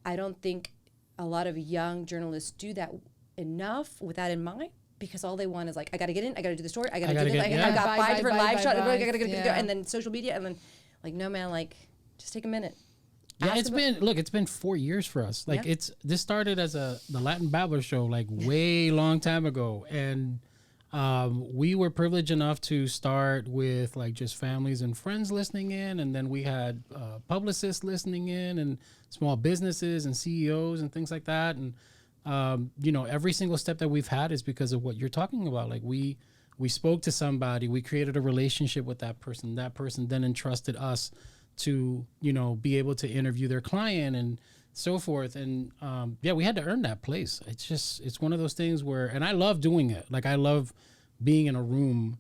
I don't think a lot of young journalists do that enough with that in mind, because all they want is like, I got to get in, I got to do the story, I got to do this, I got five different live shots, I got to get and then social media, and then like, no man, like just take a minute. Yeah, it's been 4 years for us. Like this started as the Latin Babbler show like way long time ago, and we were privileged enough to start with like just families and friends listening in, and then we had publicists listening in, and small businesses and CEOs and things like that. And you know, every single step that we've had is because of what you're talking about. Like we spoke to somebody, we created a relationship with that person. That person then entrusted us to, you know, be able to interview their client and so forth. And we had to earn that place. It's one of those things where, and I love doing it. Like I love being in a room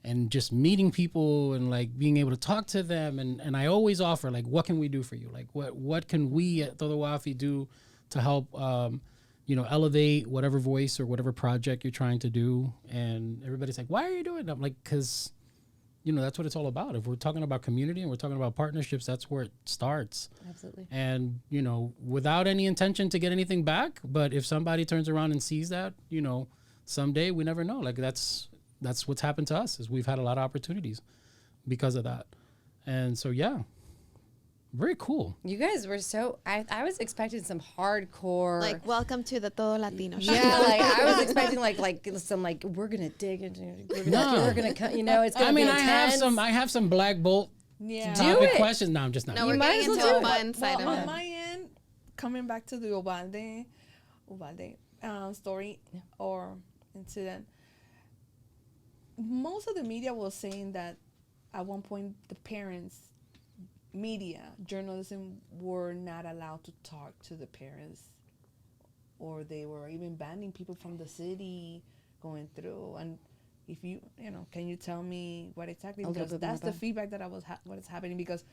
and just meeting people and like being able to talk to them. And I always offer like, what can we do for you? Like what can we at Todo Wafi do to help, you know, elevate whatever voice or whatever project you're trying to do. And everybody's like, why are you doing that? I'm like, cause you know, that's what it's all about. If we're talking about community and we're talking about partnerships, that's where it starts. Absolutely. And, you know, without any intention to get anything back, but if somebody turns around and sees that, you know, someday, we never know. Like that's what's happened to us, is we've had a lot of opportunities because of that. And so, yeah, very cool. You guys were so, I was expecting some hardcore. Like, welcome to the Todo Latino show. Yeah, like I was expecting like some like, we're going to dig into, we're going to, you know, it's going to be intense. I have some Black Bolt topic questions. No, I'm just not. No, we're getting into a fun side of it. On my end, coming back to the Uvalde story or incident, most of the media was saying that at one point the parents, media, journalism were not allowed to talk to the parents, or they were even banning people from the city going through. And if you know, can you tell me what exactly? Because that's the feedback that what is happening. Because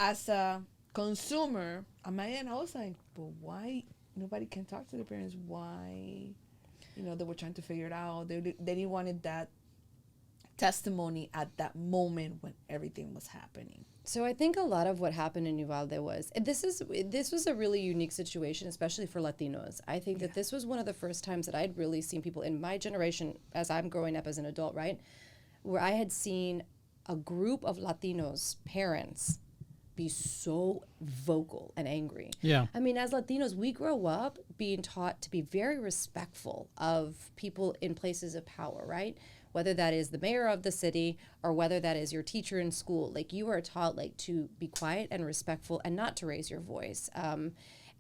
as a consumer, on my end, I was like, but why nobody can talk to the parents? Why, you know, they were trying to figure it out. They didn't wanted that testimony at that moment when everything was happening. So I think a lot of what happened in Uvalde was, this was a really unique situation, especially for Latinos. I think that this was one of the first times that I'd really seen people in my generation, as I'm growing up as an adult, right, where I had seen a group of Latinos, parents, be so vocal and angry. Yeah. I mean, as Latinos, we grow up being taught to be very respectful of people in places of power, right? whether that is the mayor of the city or whether that is your teacher in school. Like, you are taught like to be quiet and respectful and not to raise your voice.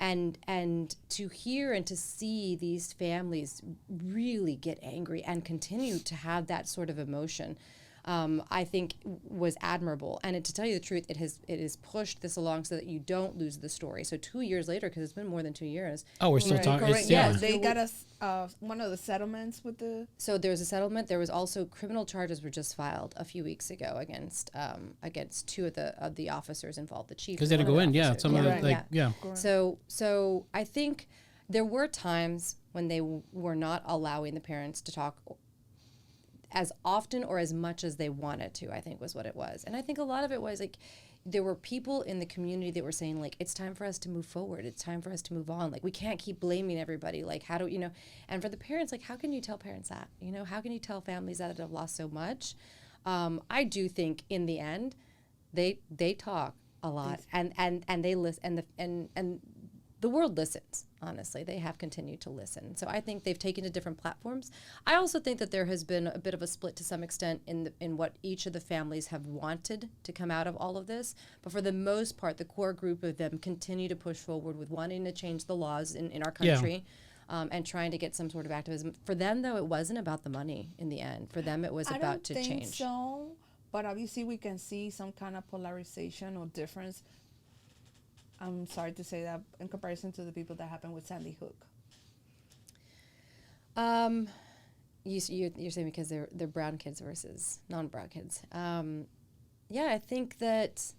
And to hear and to see these families really get angry and continue to have that sort of emotion, I think was admirable. And to tell you the truth, it has pushed this along so that you don't lose the story. So 2 years later, because it's been more than 2 years. Oh, we're still talking. Correct. Yeah. Yes, they got us one of the settlements with the. So there was a settlement. There was also criminal charges were just filed a few weeks ago against two of the officers involved, the chief. Because they had to go in, yeah. Some of the, Right. like, yeah. So I think there were times when they were not allowing the parents to talk as often or as much as they wanted to, I think was what it was. And I think a lot of it was like there were people in the community that were saying like, it's time for us to move forward. It's time for us to move on. Like, we can't keep blaming everybody. Like, how do, you know, and for the parents, like, how can you tell parents that, you know, how can you tell families that have lost so much? I do think in the end, they talk a lot and they listen and the world listens. Honestly, they have continued to listen. So I think they've taken to different platforms. I also think that there has been a bit of a split to some extent in what each of the families have wanted to come out of all of this. But for the most part, the core group of them continue to push forward with wanting to change the laws in our country. And trying to get some sort of activism. For them, though, it wasn't about the money in the end. For them, it was about to change. I don't think so, but obviously we can see some kind of polarization or difference. I'm sorry to say that in comparison to the people that happened with Sandy Hook. You're saying because they're brown kids versus non-brown kids. Yeah, I think that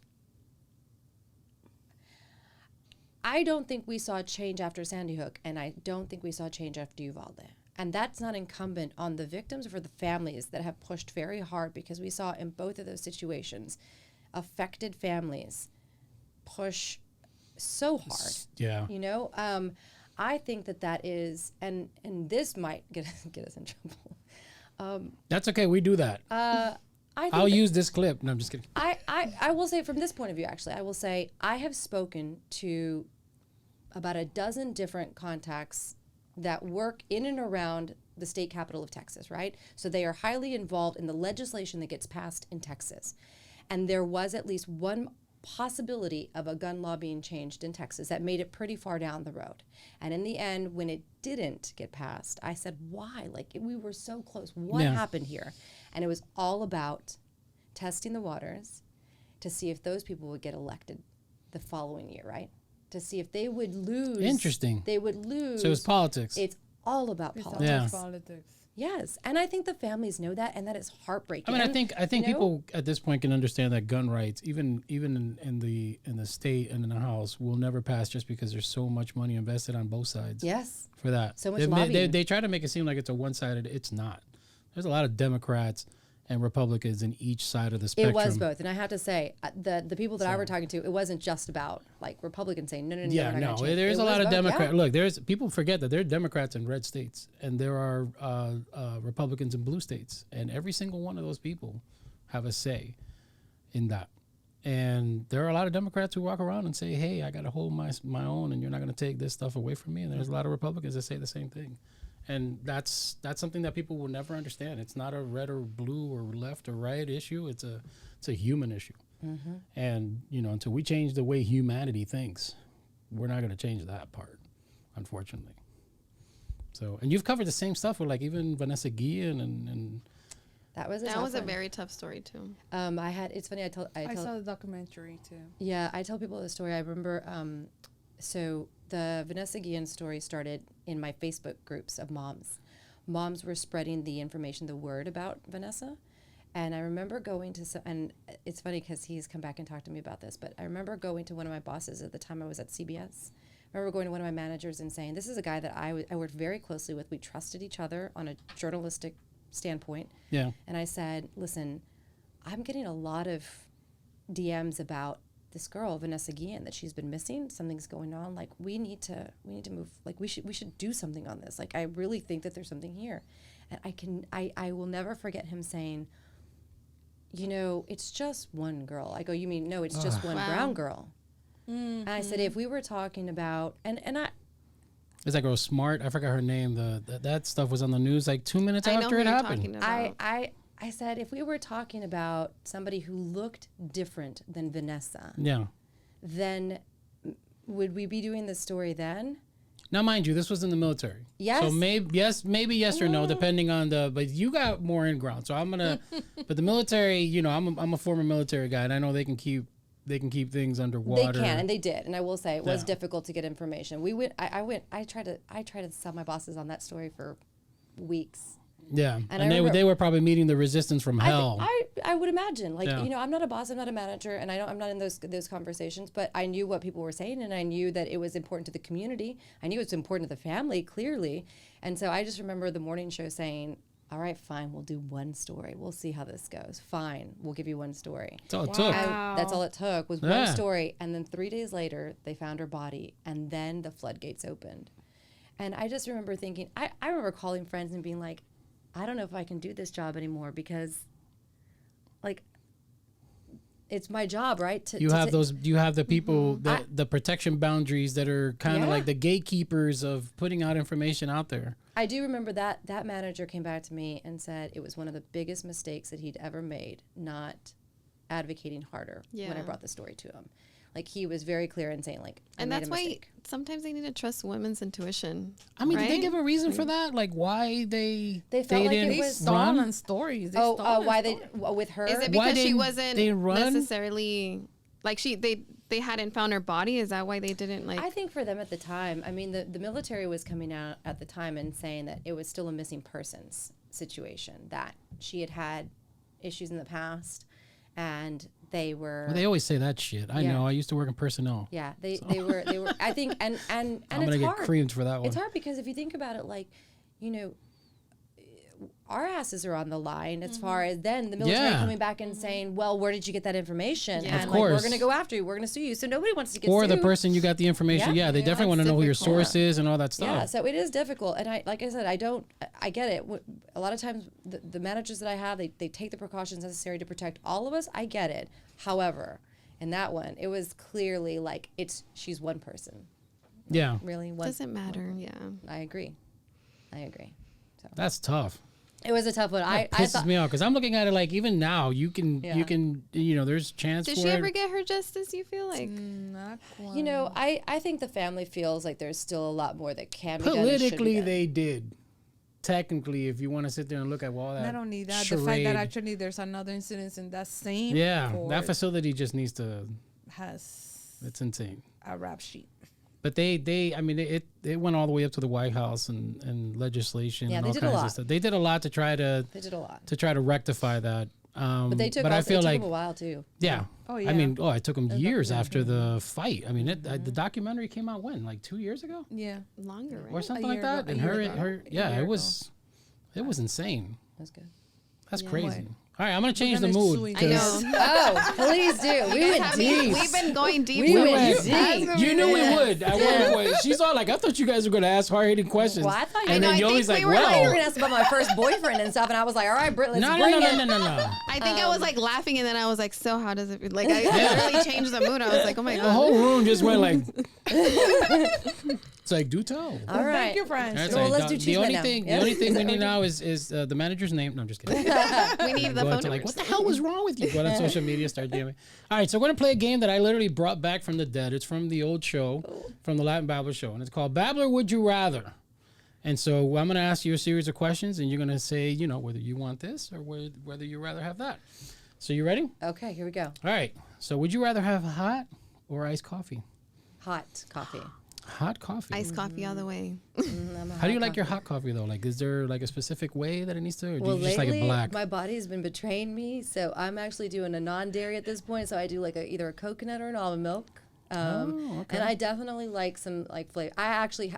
I don't think we saw change after Sandy Hook, and I don't think we saw change after Uvalde. And that's not incumbent on the victims or for the families that have pushed very hard, because we saw in both of those situations, affected families push so hard. Yeah. You know, I think that is, and this might get us in trouble. That's okay. We do that. I'll use this clip. No, I'm just kidding. I will say from this point of view, actually, I will say I have spoken to about a dozen different contacts that work in and around the state capital of Texas, right? So they are highly involved in the legislation that gets passed in Texas. And there was at least one possibility of a gun law being changed in Texas that made it pretty far down the road. And in the end, when it didn't get passed, I said, why? Like, we were so close. What happened here? And it was all about testing the waters to see if those people would get elected the following year, right? To see if they would lose. Interesting. They would lose. So it's politics. It's all about It's politics. almost politics. Yes, and I think the families know that, and that is heartbreaking. I mean, And, I think you know, people at this point can understand that gun rights, even in the state and in the House, will never pass just because there's so much money invested on both sides. Yes. For that, So much lobbying. They try to make it seem like it's a one-sided. It's not. There's a lot of Democrats and Republicans in each side of the spectrum. It was both, and I have to say, the people that I were talking to, it wasn't just about like Republicans saying no, Yeah, we're not no, gonna change. there's It a lot was of about- Democrats. yeah. Look, there's people forget that there are Democrats in red states and there are Republicans in blue states, and every single one of those people have a say in that. And there are a lot of Democrats who walk around and say, "Hey, I got to hold my own, and you're not going to take this stuff away from me." And there's a lot of Republicans that say the same thing. And that's something that people will never understand. It's not a red or blue or left or right issue. It's a human issue. Mm-hmm. And until we change the way humanity thinks, we're not going to change that part, unfortunately. So, and you've covered the same stuff with like even Vanessa Guillen and That was a That tough was a one. very tough story too. It's funny. I saw the documentary too. Yeah, I tell people the story. I remember, so the Vanessa Guillen story started in my Facebook groups of moms. Moms were spreading the information, the word about Vanessa. And I remember going to, and it's funny because he's come back and talked to me about this, but I remember going to one of my bosses at the time I was at CBS. I remember going to one of my managers and saying, this is a guy that I worked very closely with. We trusted each other on a journalistic standpoint. Yeah. And I said, listen, I'm getting a lot of DMs about this girl, Vanessa Guillen, that she's been missing. Something's going on. Like, we need to move. Like, we should do something on this. Like, I really think that there's something here. And I will never forget him saying, it's just one girl. I go, you mean, no, it's just one Wow. brown girl. And I said, if we were talking about, and Is that girl Smart? I forgot her name. That stuff was on the news like 2 minutes I know after who it you're happened. talking about. I said if we were talking about somebody who looked different than Vanessa, Yeah. then would we be doing this story then? Now, mind you, this was in the military. Yes. So maybe yes or no, depending on but you got more in ground. So I'm gonna, but the military, you know, I'm a former military guy, and I know they can keep things underwater. They can, and they did. And I will say it was Yeah. difficult to get information. I tried to sell my bosses on that story for weeks. Yeah, And and I remember- they were probably meeting the resistance from hell. I would imagine, like, Yeah. you know, I'm not a boss, I'm not a manager, and I'm not in those conversations, but I knew what people were saying, and I knew that it was important to the community. I knew it was important to the family, clearly. And so I just remember the morning show saying, all right, fine, we'll do one story. We'll see how this goes. Fine, we'll give you one story. That's all it took. And that's all it took was Yeah. one story. And then 3 days later, they found her body, and then the floodgates opened. And I just remember thinking, I remember calling friends and being like, I don't know if I can do this job anymore because, like, it's my job, right? You have the people the protection boundaries that are kind of Yeah. like the gatekeepers of putting out information out there. I do remember that manager came back to me and said it was one of the biggest mistakes that he'd ever made, not advocating harder when I Yeah. brought the story to him. Like, he was very clear in saying, like, I And made that's a why mistake. sometimes they need to trust women's intuition. I mean, right? did they give a reason for that? Like why They felt like it didn't They was run? stolen stories. They Oh, stolen why they stories. with her? Is it Why because she didn't wasn't they run? necessarily like they hadn't found her body? Is that why they didn't like? I think for them at the time, I mean, the military was coming out at the time and saying that it was still a missing persons situation, that she had issues in the past, and they were. Well, they always say that shit. I Yeah. know. I used to work in personnel. Yeah, they were. I think, and I'm it's gonna get hard. creamed for that one. It's hard because if you think about it, like, you know, our asses are on the line as far as then the military Yeah. coming back and saying, well, where did you get that information? Yeah. And Of like, we're course. going to go after you. We're going to sue you. So nobody wants to get Or sued. the person you got the information. Yeah. Yeah, they Yeah, definitely want to that's know who your difficult. source is and all that stuff. Yeah, so it is difficult. And like I said, I get it. A lot of times the managers that I have, they take the precautions necessary to protect all of us. I get it. However, in that one, it was clearly like she's one person. Yeah, Really? One. Doesn't matter. Yeah. I agree. So that's tough. it was a tough one. That pisses me off because I'm looking at it like even now you can there's chance Did for she it. ever get her justice? You feel like? Not quite. You know, I think the family feels like there's still a lot more that can be done. and should be Politically, done. they did. Technically, if you want to sit there and look at all that, Not only that, the charade, fact that actually there's another incident in that same yeah, that court facility just needs to. has It's insane. a rap sheet. But I mean, it went all the way up to the White House and legislation Yeah, and they all did a kinds lot. of stuff. They did a lot to try to They did a lot. rectify that. But they took I also, feel it took like them a while too. yeah. Oh, I yeah. mean, it took them was years about- after the fight. I mean, the documentary came out when, like 2 years ago Yeah. Longer, right? or something year like that. ago- a And year ago. her, A yeah, year it was insane. That's good. That's Yeah. crazy. All right, I'm gonna change the gonna mood. sue each I 'cause know. Oh, please do. We went deep. We've been going deep. We with went it. deep. You knew we would. At one point, she's all like, "I thought you guys were gonna ask hard-hitting questions." Well, I thought you and were- then I Yogi's think like, we were- I thought you were "Well, gonna ask about my first boyfriend and stuff, and I was like, all right, Britt, let's no, bring it. no. I think I was like laughing, and then I was like, "So how does it feel?" Like I really changed the mood. I was like, "Oh my The god." whole room just went like. It's like, do tell. All right. Thank you, friends. That's Well, right. let's do the cheese only now. thing, Yeah. the only thing we need now is the manager's name. No, I'm just kidding. We need the Go phone into like, numbers. what the hell was wrong with you? Go on social media, start DMing. All right, so we're gonna play a game that I literally brought back from the dead. It's from the old show, from the Latin Babbler show, and it's called Babbler Would You Rather. And so I'm gonna ask you a series of questions, and you're gonna say, whether you want this or whether you rather have that. So you ready? Okay, here we go. All right. So would you rather have hot or iced coffee? Hot coffee. Hot coffee. Iced coffee all the way. I'm a How do you hot like your coffee. hot coffee though? Like, is there like a specific way that it needs to, or do Well, you just like lately, it black? my body's been betraying me, so I'm actually doing a non-dairy at this point. So I do like either a coconut or an almond milk. Okay. And I definitely like some like flavor. I actually,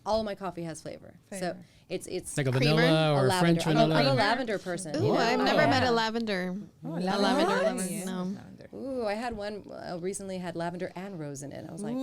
all of my coffee has flavor. So Flavor. it's Like a Creamer? vanilla or a French lavender. vanilla? I'm a lavender person. Ooh, you know? I've never Yeah. met a lavender. Oh, A lavender Nice. lover. Yeah. No. Lavender. Ooh, I had one recently had lavender and rose in it. I was like,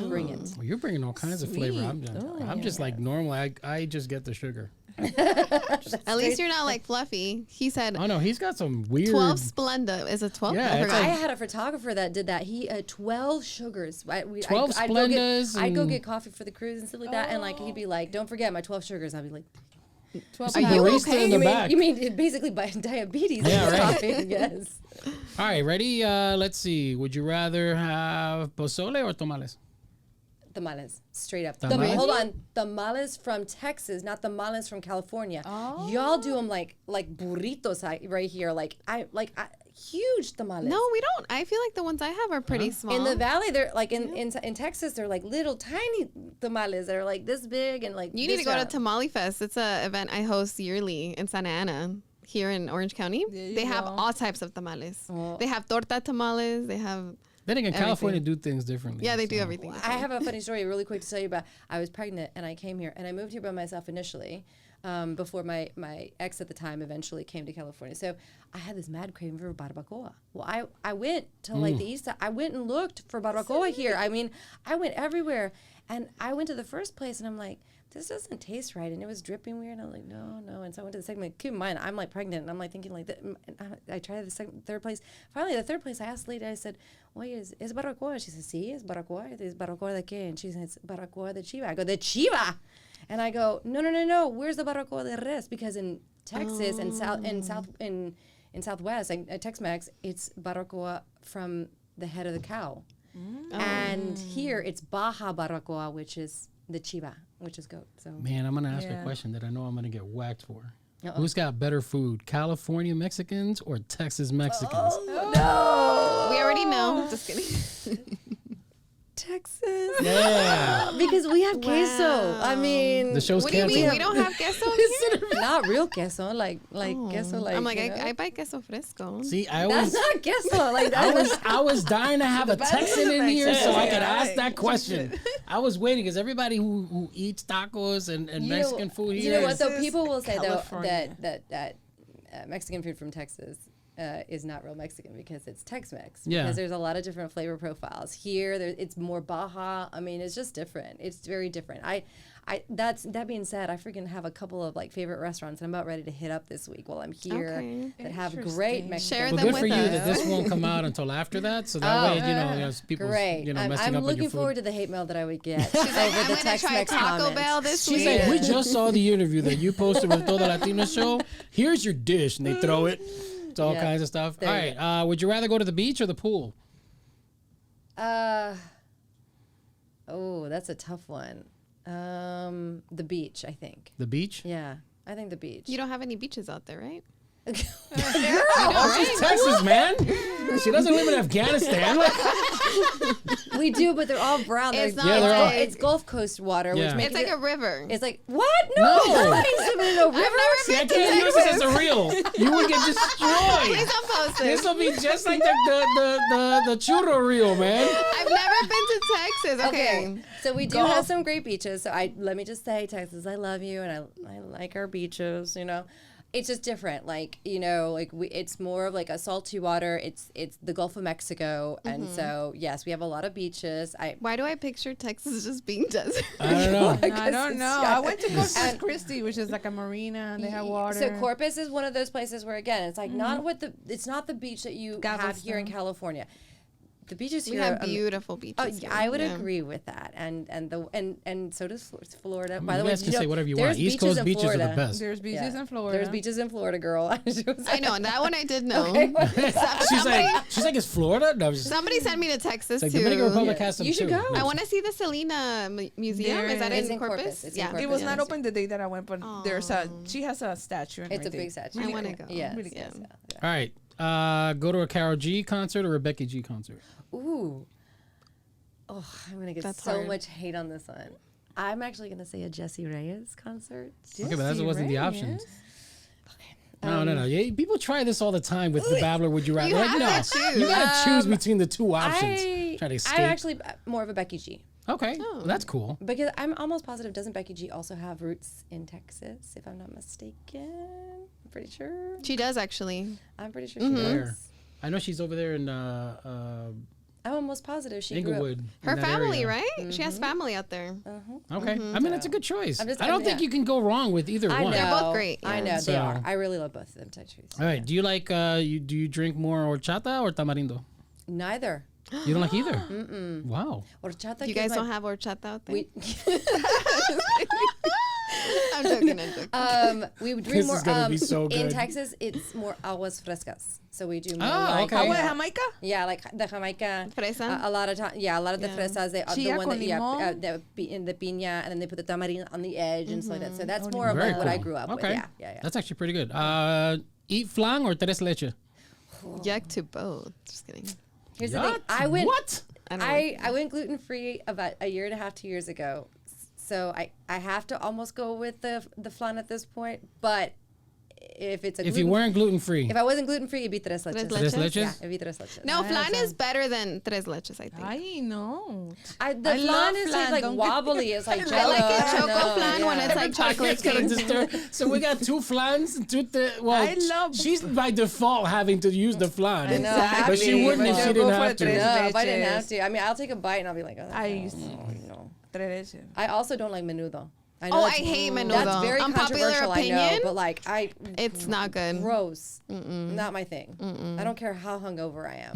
bring it. Well, you're bringing all kinds of flavor. I'm just like normal. I just get the sugar. At least you're not like Fluffy. He said Oh no, he's got some weird. 12 Splenda. Is it 12? Yeah, I it's forgot. I had a photographer that did that. He 12 sugars. 12 Splendas I'd go and- get coffee for the cruise and stuff like that, and like he'd be like, "Don't forget my 12 sugars." I'd be like, 12 Are you barista okay? in the "You mean back. you mean it basically by diabetes?" Yeah, right. Coffee, yes. All right, ready? Let's see. Would you rather have pozole or tamales? Tamales, straight up. Tamales? Hold on, tamales from Texas, not tamales from California. Y'all do them like burritos right here, huge tamales. No, we don't. I feel like the ones I have are pretty small. In the valley, they're like in Texas, they're like little tiny tamales that are like this big and like. You need to this go to round. Tamale Fest. It's a event I host yearly in Santa Ana, here in Orange County. you They have go. all types of tamales. They have torta tamales. They have. Then again, California Everything. do things differently. Yeah, they do so. everything. I have a funny story really quick to tell you about. I was pregnant and I came here and I moved here by myself initially before my ex at the time eventually came to California. So I had this mad craving for barbacoa. Well, I went to like the east side. I went and looked for barbacoa here. I mean, I went everywhere and I went to the first place and I'm like, this doesn't taste right. And it was dripping weird. And I'm like, no. And so I went to the second place. Keep in mind, I'm like pregnant. And I'm like thinking like, I tried the third place. Finally, the third place, I asked the lady, I said, oye, ¿es barbacoa? She said, sí, es barbacoa. ¿Es barbacoa de qué? And she said, it's barbacoa de chiva. I go, de chiva? And I go, no. Where's the barbacoa de res? Because in Texas and Southwest, and Tex-Mex, it's barbacoa from the head of the cow. And here it's Baja barbacoa, which is the chiva, which is goat. So Man, I'm gonna ask a Yeah. question that I know I'm gonna get whacked for. Uh-oh. Who's got better food, California Mexicans or Texas Mexicans? We already know. Just kidding. Texas. Yeah. Because we have queso. I mean, The show's What do you canceled. mean? We don't have queso here? not real queso, like queso, like I'm like, you know? I buy queso fresco. See, I That's was not queso. Like that. I was dying to have a Texan in here so I could ask Right. that question. I was waiting because everybody who eats tacos and Mexican food You here. know what? is- Though people will say California. that Mexican food from Texas is not real Mexican because it's Tex-Mex. Yeah. Because there's a lot of different flavor profiles here. It's more Baja. I mean, it's just different. It's very different. That being said, I freaking have a couple of like favorite restaurants I'm about ready to hit up this week while I'm here Okay. that have great Interesting. Mexican. Share well, them good for with you us. that this won't come out until after that, so that way people Great. messing I'm up on your looking food. forward to the hate mail that I would get She's like, over I'm the gonna try Tex-Mex Taco comments. Bell this She's week. like, we just saw the interview that you posted with Todo Latino Show. Here's your dish, and they throw it. It's all Yeah. kinds of stuff. There All you right. Would you rather go to the beach or the pool? Oh, that's a tough one. The beach, I think. The beach? Yeah, I think the beach. You don't have any beaches out there, right? Oh, she's Texas, man. She doesn't live in Afghanistan. We do, but they're all brown. It's not they're all- it's Gulf Coast water, Yeah. which makes It's like a river. It's like what? No, No. nobody's living in a river. See, I can't use this as a reel. You would get Please destroyed. don't post This this. will be just like the churro reel, man. I've never been to Texas. Okay. So we do Gulf. have some great beaches. So let me just say, Texas, I love you, and I like our beaches. You know, it's just different. Like it's more of like a salty water. It's the Gulf of Mexico, and so yes, we have a lot of beaches. Why do I picture Texas just being desert? I don't know. I don't know. I went to Corpus And- Christi, which is like a marina, and they have water. So Corpus is one of those places where again, it's like it's not the beach that you have here in Galveston. California. The beaches We here have are beautiful beaches. Oh, yeah, here. I would Yeah. agree with that, and so does Florida. By the You way, guys can say whatever you there's want. East beaches Coast in beaches are the Florida. best. There's beaches in Florida. There's beaches in Florida, girl. I know, and that one I did know. She's like, is Florida? No, just, Somebody sent me to Texas like too. Dominican Republic has some You should too. go. I want to see the Selena Museum. There Is that is. in It's in Corpus? Corpus. It's in yeah. Corpus. It was Yeah. not open the day that I went, but there's she has a statue and It's a everything. big statue. I wanna go. Yes, Really yes, good. yeah. All right. Go to a Karol G concert or a Becky G concert? Ooh. Oh, I'm gonna get That's so hard. much hate on this one. I'm actually gonna say a Jessie Reyes concert. Okay, but that wasn't the options. Um, No. Yeah, people try this all the time with the Babbler. Would you rather? You Like, have no, to choose. you gotta choose between the two options. Try to escape. I'm actually more of a Becky G. Okay, well, that's cool. Because I'm almost positive, doesn't Becky G also have roots in Texas, if I'm not mistaken? I'm pretty sure. She does actually. I'm pretty sure she Where? does. I know she's over there in I'm almost positive she grew Inglewood. in Her that family, area. right? She has family out there. Okay. I mean, that's a good choice. I'm just- I don't think yeah. you can go wrong with either I know. one. They're both great, I yeah. know they So- are. I really love both of them. To tell you the truth. All right. Do you like, do you drink more horchata or tamarindo? Neither. You don't like either? Wow. Horchata. You que guys like- don't have horchata out there? We, I'm joking. I'm joking. we would This drink is more. gonna be so In good. Texas, it's more aguas frescas. So we do more Oh, like okay. Agua de Jamaica? yeah, like the Jamaica. Fresa? A lot of time, yeah, a lot of the Yeah. fresas. They the Chia one con that limón? in the piña, and then they put the tamarind on the edge and stuff like that. So that's more of Very like what I cool. grew up with. Okay. Yeah. That's actually pretty good. Eat flan or tres leche? Yuck to both. Just kidding. Here's the thing. I went. What? I don't I went gluten free about a year and a half, 2 years ago. So I have to almost go with the flan at this point. But if it's a If you weren't gluten free. if I wasn't gluten free, it'd be tres leches. Tres leches? Yeah, it'd be tres leches. No, flan is better than tres leches, I think. I know. The I flan love is flan, like don't get- wobbly. It's like I jello. like it don't choco know, flan when yeah. it's like chocolate It's gonna cake. disturb. So we got two flans and two. Well, I love- she's by default having to use the flan. I know. But she wouldn't if But she you didn't go for have the to. tres No, if I didn't leches. have to. I mean, I'll take a bite and I'll be like, oh, I no. Tres leches. I also don't like menudo. I Oh, that's- I hate menudo. That's very Unpopular controversial, I know, opinion? but like It's not good. gross. Not my thing. I don't care how hungover I am.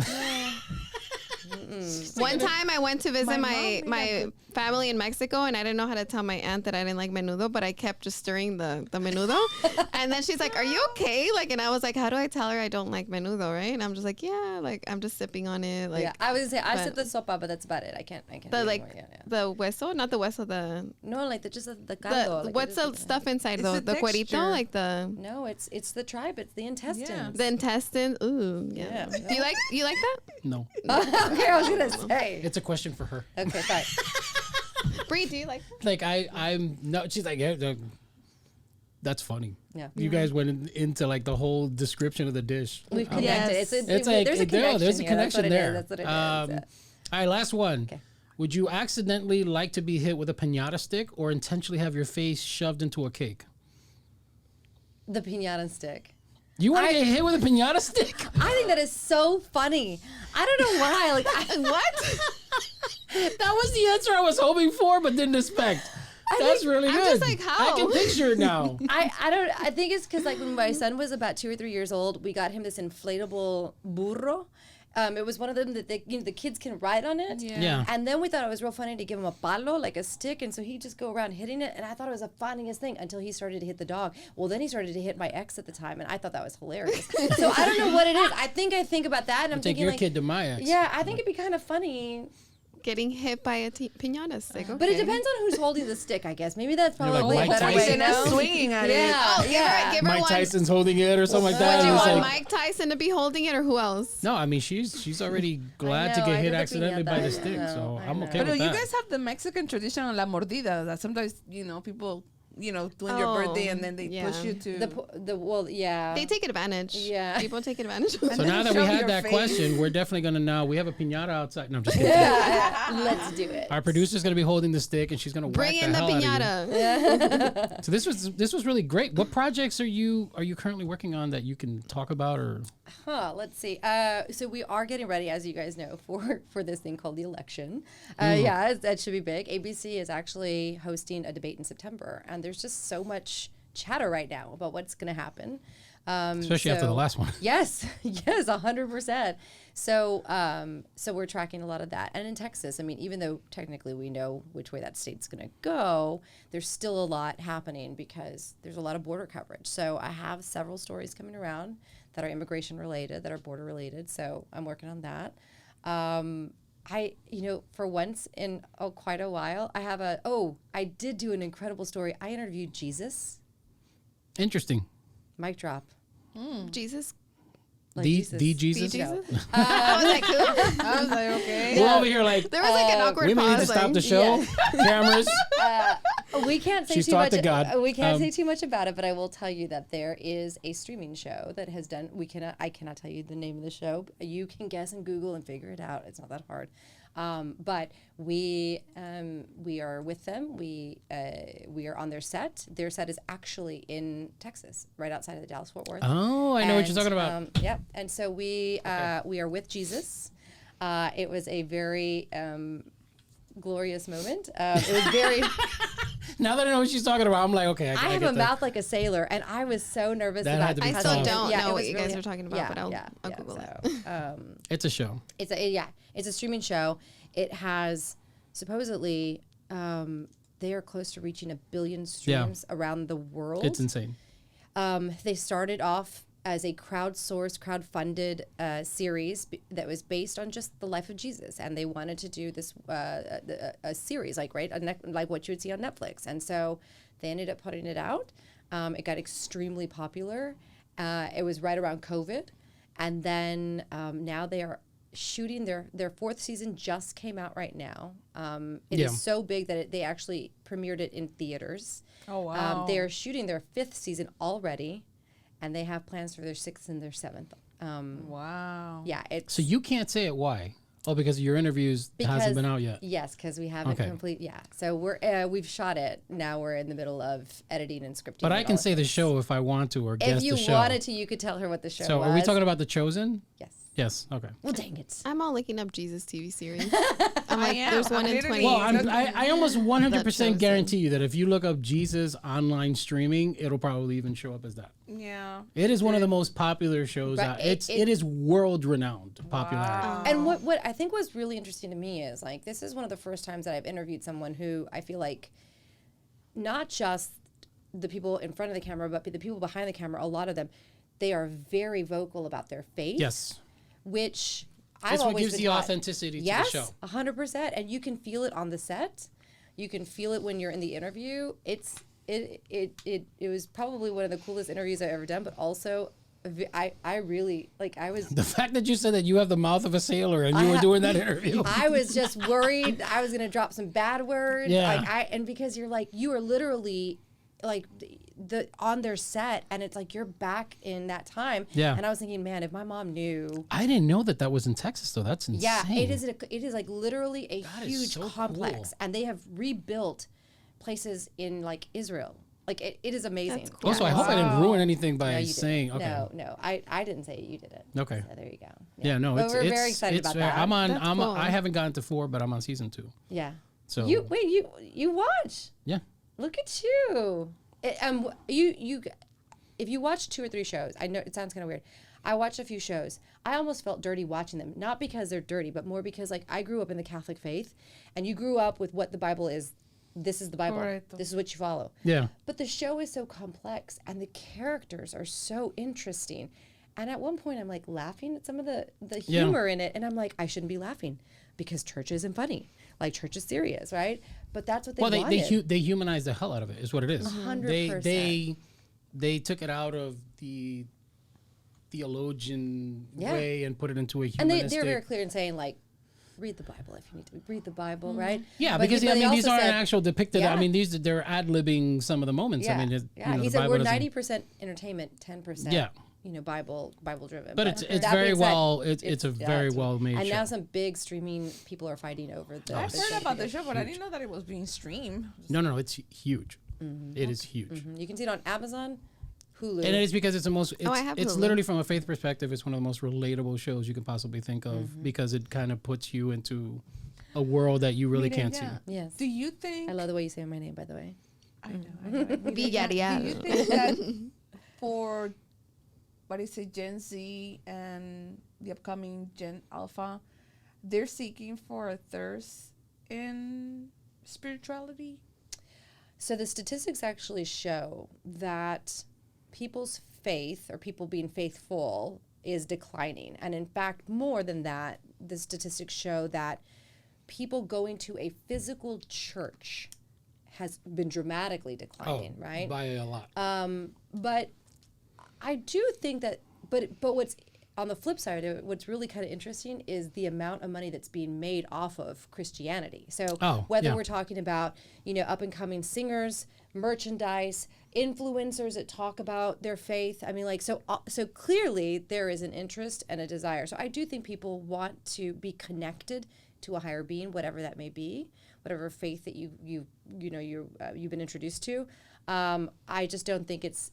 One time I went to visit My my mom my family in Mexico, and I didn't know how to tell my aunt that I didn't like menudo, but I kept just stirring the menudo. And then she's like, "Are you okay?" Like, and I was like, "How do I tell her I don't like menudo?" Right? And I'm just like, "Yeah, like I'm just sipping on it." Like yeah, I was gonna say I but- sip the sopa, but that's about it. I can't. the do like anymore. Yeah. the hueso, not the hueso, the No, like just the caldo. like what's it the is- stuff inside It's though? the The cuerito, texture. like the No, it's the tribe. It's the intestines. the intestine. Ooh, yeah. Yeah. Do you like that? No, Okay, I was gonna say. it's a question for her. Okay, fine. Bree, do you like that? Like I'm no. She's like, yeah, that's funny. Yeah. You guys went into like the whole description of the dish. We've connected. Yes. It's like there's a connection. there's a here. That's connection what it there. is. That's what it is. All right, last one. Okay. Would you accidentally like to be hit with a piñata stick or intentionally have your face shoved into a cake? The piñata stick. You want to get hit with a piñata stick? I think that is so funny. I don't know why. Like What? That was the answer I was hoping for, but didn't expect. That's really I'm good. just like, how? I can picture it now. I think it's because like when my son was about 2 or 3 years old, we got him this inflatable burro. It was one of them that the kids can ride on it. Yeah. And then we thought it was real funny to give him a palo, like a stick, and so he'd just go around hitting it. And I thought it was the funniest thing until he started to hit the dog. Well, then he started to hit my ex at the time, and I thought that was hilarious. So I don't know what it is. I think about that, and I'm Take thinking your like, kid to my ex. yeah, I think it'd be kind of funny. Getting hit by a piñata stick. But it okay. depends on who's holding the stick, I guess. Maybe that's like probably Mike a better way Tyson. to know. Swinging at it. Yeah, Oh, yeah. give her Mike one. Tyson's holding it or something like that. Would you and it's want like- Mike Tyson to be holding it, or who else? No, I mean she's already glad to know, get I hit know the accidentally piñata, by I the stick, know, so I I'm know. okay But with you that. guys have the Mexican tradition of la mordida. That sometimes, people, doing your Oh, birthday and then they yeah. push you to. Yeah. They take advantage. Yeah. People take advantage. So now that we Show had your that face. question, we're definitely gonna know. We have a piñata outside. No, I'm just kidding. Let's do it. Our producer's gonna be holding the stick, and she's gonna Bring whack in the hell out of you. piñata. So this was really great. What projects are you currently working on that you can talk about or? Let's see. So we are getting ready, as you guys know, for this thing called the election. Yeah, that should be big. ABC is actually hosting a debate in September, and there's just so much chatter right now about what's going to happen. Especially after the last one. Yes, 100%. So we're tracking a lot of that. And in Texas, I mean, even though technically we know which way that state's going to go, there's still a lot happening because there's a lot of border coverage. So I have several stories coming around that are immigration related, that are border related. So I'm working on that. For once in quite a while, I did do an incredible story. I interviewed Jesus. Interesting. Mic drop. Jesus. Like The Jesus. Jesus. Jesus? No. I was like, who? I was like, okay. We're over here like There was like an awkward we may need to pause. stop like, the show. Cameras. We can't say She's too talked much. to God. We can't say too much about it, but I will tell you that there is a streaming show that has done. I cannot tell you the name of the show. You can guess and Google and figure it out. It's not that hard. But we are with them. We are on their set. Their set is actually in Texas, right outside of the Dallas Fort Worth. Oh, I know what you're talking about. Yep. And so we are with Jesus. It was a very glorious moment. It was very. Now that I know what she's talking about, I'm like, okay. I have a mouth like a sailor, and I was so nervous That about had to be I tough. still Tough. don't know it what was you guys are talking about, but I'll Google it. It's a show. It's a streaming show. It has supposedly they are close to reaching 1 billion streams around the world. It's insane. They started off as a crowd-funded series that was based on just the life of Jesus, and they wanted to do this a series like what you would see on Netflix, and so they ended up putting it out. It got extremely popular. It was right around COVID, and then now they are shooting their 4th season. Just came out right now. It is so big that they actually premiered it in theaters. Oh wow! They are shooting their 5th season already, and they have plans for their 6th and their 7th. Wow. Yeah, it's So you can't say it. Why? Oh, because your interviews hasn't been out yet. Yes, because we haven't complete. Yeah, so we've shot it. Now we're in the middle of editing and scripting. But I can say the show if I want to, or guess if you the show. wanted to, you could tell her what the show So was. are we talking about The Chosen? Yes. Yes. Okay. Well, dang it. I'm all looking up Jesus TV series. I'm like, am. there's one I in literally- 20. Well, I almost 100% Chosen. guarantee you that if you look up Jesus online streaming, it'll probably even show up as that. Yeah. It is one of the most popular shows Right, out. It is world renowned popularity. And what I think was really interesting to me is like this is one of the first times that I've interviewed someone who I feel like not just the people in front of the camera, but the people behind the camera. A lot of them, they are very vocal about their faith. Yes. Which I've That's what always gives been the taught. authenticity to Yes, the show. 100%, and you can feel it on the set. You can feel it when you're in the interview. It was probably one of the coolest interviews I've ever done, but also I really like I was. The fact that you said that you have the mouth of a sailor and you were doing that interview. I was just worried I was gonna drop some bad words. Yeah. And because you are literally like the on their set, and it's like you're back in that time. Yeah. And I was thinking, man, if my mom knew. I didn't know that was in Texas, though. That's insane. Yeah, it is like literally a That is huge so complex, cool. and they have rebuilt places in like Israel. Like it is amazing. That's cool. Also, I hope I didn't ruin anything by No, you saying. didn't. Okay. No, I didn't say it. You did it. Okay. So there you go. Yeah, no, but it's we're very excited it's about fair. that. I'm on. That's cool. I haven't gotten to 4, but I'm on season 2. Yeah. So You watch. yeah. Look at you. You if you watch 2 or 3 shows, I know it sounds kind of weird. I watched a few shows. I almost felt dirty watching them, not because they're dirty, but more because like I grew up in the Catholic faith, and you grew up with what the Bible is. This is the Bible. Correcto. This is what you follow. Yeah. But the show is so complex, and the characters are so interesting. And at one point, I'm like laughing at some of the humor in it, and I'm like, I shouldn't be laughing because church isn't funny. Like church is serious, right? But that's what they Well, wanted. they humanize the hell out of it. Is what it is. 100%. They took it out of the theologian Yeah. way and put it into a And humanistic. they're very clear in saying like, read the Bible if you need to read the Bible, right? Yeah, But because but these also aren't said- actual depicted. Yeah. I mean, they're ad-libbing some of the moments. Yeah, I mean, he the said Bible we're doesn't- 90% entertainment, 10%. Yeah. Bible driven. But it's that very being said, well. It's a very well made And show. now some big streaming people are fighting over the. I've the heard show about the together. show, but I didn't know that it was being streamed. No, it's huge. It is huge. You can see it on Amazon, Hulu. And it is because it's the most. It's, I have it's Hulu. literally from a faith perspective. It's one of the most relatable shows you can possibly think of because it kind of puts you into a world that you really can't see. Yes. Do you think? I love the way you say my name, by the way. I know. Villarreal. Do you think that for what is it, Gen Z and the upcoming Gen Alpha, they're seeking for a thirst in spirituality? So the statistics actually show that people's faith or people being faithful is declining. And in fact, more than that, the statistics show that people going to a physical church has been dramatically declining, right? By a lot. But I do think that, but what's on the flip side of it, what's really kind of interesting is the amount of money that's being made off of Christianity. So whether we're talking about, up and coming singers, merchandise, influencers that talk about their faith. I mean, like, so clearly there is an interest and a desire. So I do think people want to be connected to a higher being, whatever that may be, whatever faith that you've been introduced to. I just don't think it's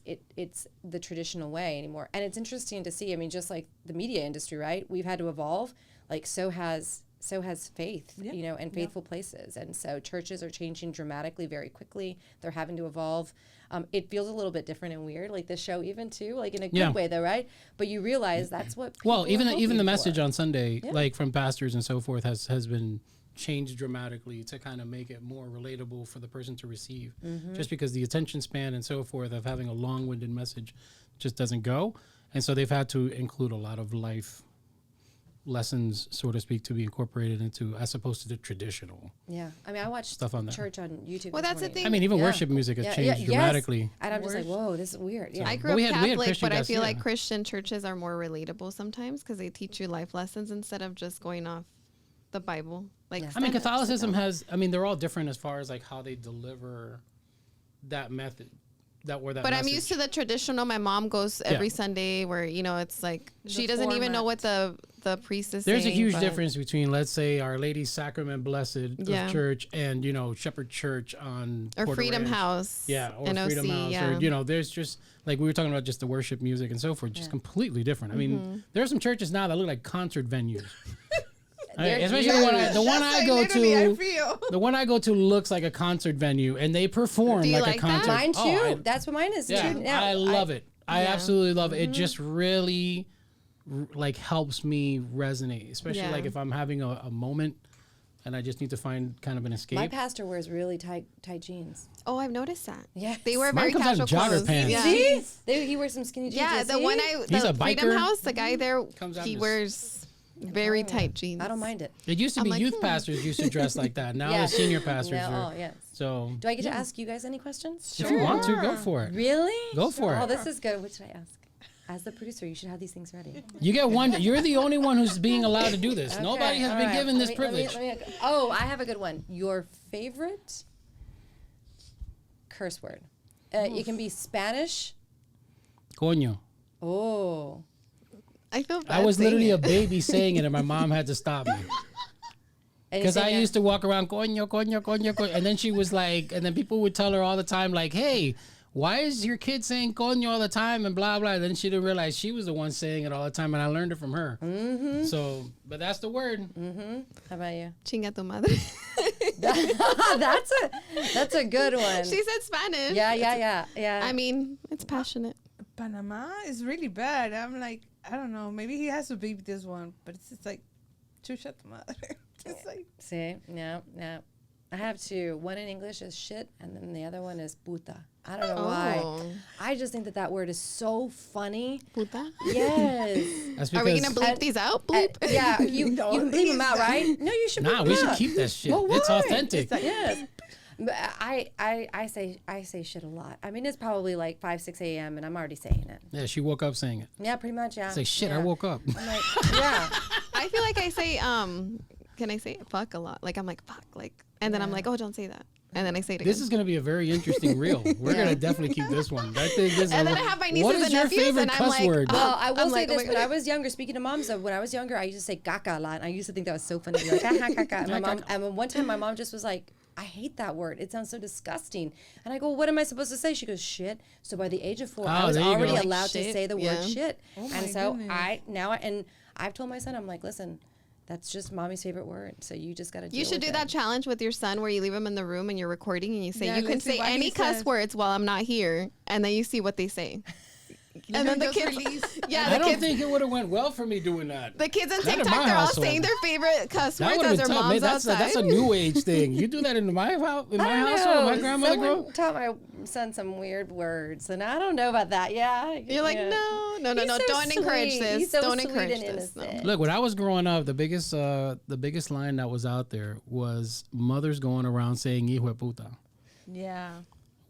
the traditional way anymore. And it's interesting to see, I mean, just like the media industry, right? We've had to evolve. like so has faith, Yeah. you know, and faithful places. And so churches are changing dramatically very quickly. They're having to evolve. It feels a little bit different and weird, like this show even too, like in a good way though, right? But you realize that's what people Well, even are even the hoping message for. on Sunday, like from pastors and so forth, has been changed dramatically to kind of make it more relatable for the person to receive. Just because the attention span and so forth of having a long-winded message just doesn't go, and so they've had to include a lot of life lessons, so to speak, to be incorporated into, as opposed to the traditional. Yeah, I mean, I watched Stuff on there. church on YouTube. Well, this that's the morning. thing. I mean, even Yeah. worship music has Yeah, changed yes. dramatically. And I'm just like, whoa, this is weird. Yeah. I But grew up we had Catholic, Christian but I guys, feel yeah. like Christian churches are more relatable sometimes because they teach you life lessons instead of just going off the Bible. Like, Yeah. I mean, stand up, sit Catholicism down. has. I mean, they're all different as far as like how they deliver that method, that But message. I'm used to the traditional. My mom goes every Sunday, where it's like she The doesn't even know what format. the priest is There's saying. a huge but- difference between, let's say, Our Lady's Sacrament Blessed Yeah. of Church and Shepherd Church on or Porter Freedom Ranch. House. Yeah, or NOC, Freedom House, yeah. or there's just like we were talking about, just the worship music and so forth, just completely different. I mean, there are some churches now that look like concert venues. They're Especially the one I go to. feel. The one I go to looks like a concert venue, and they perform Do you like a like that? concert. Mine too. Oh, That's what mine is yeah, too. Now, I love it. I Yeah. absolutely love it. It just really like helps me resonate, especially Yeah. like if I'm having a moment and I just need to find kind of an escape. My pastor wears really tight jeans. Oh, I've noticed that. Yes. They wear Mine very comes out in casual jogger clothes. pants. Yeah. See? He wears some skinny jeans. Yeah, you the see? one He's the a Freedom biker. House, the guy there, Comes out he in wears very tight jeans. I don't mind it. It used to I'm be like, youth pastors used to dress like that. Now Yeah. the senior pastors No, are. oh, yes. So Do I get to ask you guys any questions? if you want to, go for it. Really? Go for Oh, it. this is good. What should I ask? As the producer, you should have these things ready. You get one. You're the only one who's being allowed to do this. Okay, Nobody has all been right. given this Let me- privilege. oh, I have a good one. Your favorite curse word? It can be Spanish. Coño. Oh. I feel bad I was saying literally it. a baby saying it, and my mom had to stop me. And you Because say I that- used to walk around, coño, coño, coño, coño. And then she was like, and then people would tell her all the time, like, hey, why is your kid saying coño all the time and blah, blah. And then she didn't realize she was the one saying it all the time, and I learned it from her. Mm-hmm. So, but that's the word. How about you? Chinga tu madre. That's a good one. She said Spanish. Yeah. I mean, it's passionate. Panama is really bad. I'm like, I don't know. Maybe he has to beep this one, but it's just like, chucha tu madre. It's like, See, no. I have two. One in English is shit, and then the other one is puta. I don't know why. Oh. I just think that word is so funny. Puta. Yes. That's Are we because, gonna bleep these out? Bleep. Yeah, you can bleep them out, right? No, you should. nah, bleep we them should out. keep that shit. Well, It's why? authentic. Yes. But I say shit a lot. I mean, it's probably like 5-6 a.m. and I'm already saying it. Yeah, she woke up saying it. Yeah, pretty much. Yeah. Say, shit, yeah. I woke up. I'm like, yeah. I feel like I say can I say fuck a lot? Like I'm like fuck, like, and then I'm like, oh, don't say that, and then I say it again. This is going to be a very interesting reel. We're going to definitely keep this one. I think this And is then I have my What nieces is and your nephews, favorite and I'm cuss like, word? Well, I will I'm say like, oh this: my when God. I was younger, speaking to moms, when I was younger, I used to say "caca" a lot, and I used to think that was so funny. Like, caca. And my mom, and one time, my mom just was like, "I hate that word. It sounds so disgusting." And I go, "What am I supposed to say?" She goes, "Shit." So by the age of 4, I Oh, was there you already go. allowed to Shit, say the yeah. word "shit." Oh my And so goodness. I've told my son, I'm like, "Listen, that's just mommy's favorite word. So you just got to." You should do that challenge with your son where you leave him in the room and you're recording and you say, Yeah, you can let's see say what he any cuss says. words while I'm not here. And then you see what they say. Let And then him the just kids, release. yeah, I the don't kids, think it would have went well for me doing that. the kids in Not in TikTok, my they're all household. saying their favorite cuss That words would as have their been tough. moms That's outside. a new age thing. You do that in my house, in my I don't household, know. my grandmother Someone grew. taught my son some weird words, and I don't know about that. Yeah. You're like, yeah. no, He's so don't encourage sweet. this. He's so Don't sweet encourage and this. No. innocent. Look, when I was growing up, the biggest line that was out there was mothers going around saying "hijo de puta," Yeah.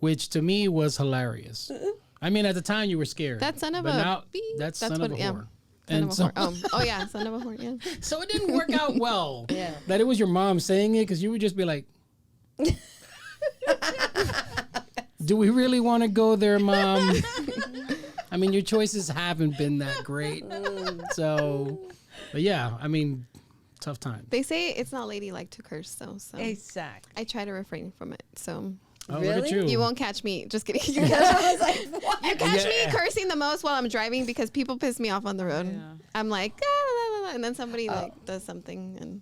which to me was hilarious. I mean, at the time you were scared. That son of but a now beep. that's That's son what- of a yeah. whore. Son And of a so, whore. Oh yeah, son of a whore. Yeah. so it didn't work out well. Yeah. That it was your mom saying it, because you would just be like, "Do we really want to go there, Mom?" I mean, your choices haven't been that great. So, but yeah, I mean, tough time. They say it's not ladylike to curse though, so Exactly. I try to refrain from it. So Oh, look at Really? you. You won't catch me. Just kidding. You I was like, what? catch me cursing the most while I'm driving because people piss me off on the road. Yeah. I'm like, "Ah, la, la, la," and then somebody like does something, and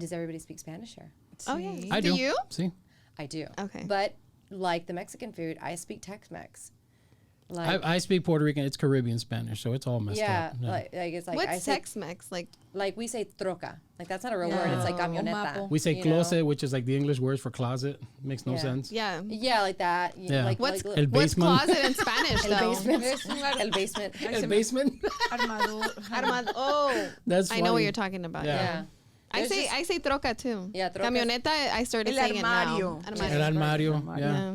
Does everybody speak Spanish here? oh yeah, I do. you? See? I do. Okay. But like the Mexican food, I speak Tex-Mex. Like, I speak Puerto Rican. It's Caribbean Spanish, so it's all messed yeah, up. like it's like I What's say, Tex-Mex like? like we say troca. Like that's not a real word. It's like camioneta. We say you know? closet, which is like the English word for closet. Makes no Yeah. sense. Yeah. Yeah, like that. Yeah. Like, What's like, El what's basement. closet in Spanish El though? basement. Es un El basement. El basement. armador. Armado. Oh, That's I know what funny. you're talking about. Yeah. Yeah. Yeah. I say troca too. Yeah, trocas. Camioneta. I started El saying armario. it now. El Armario. armario. Yeah. Yeah.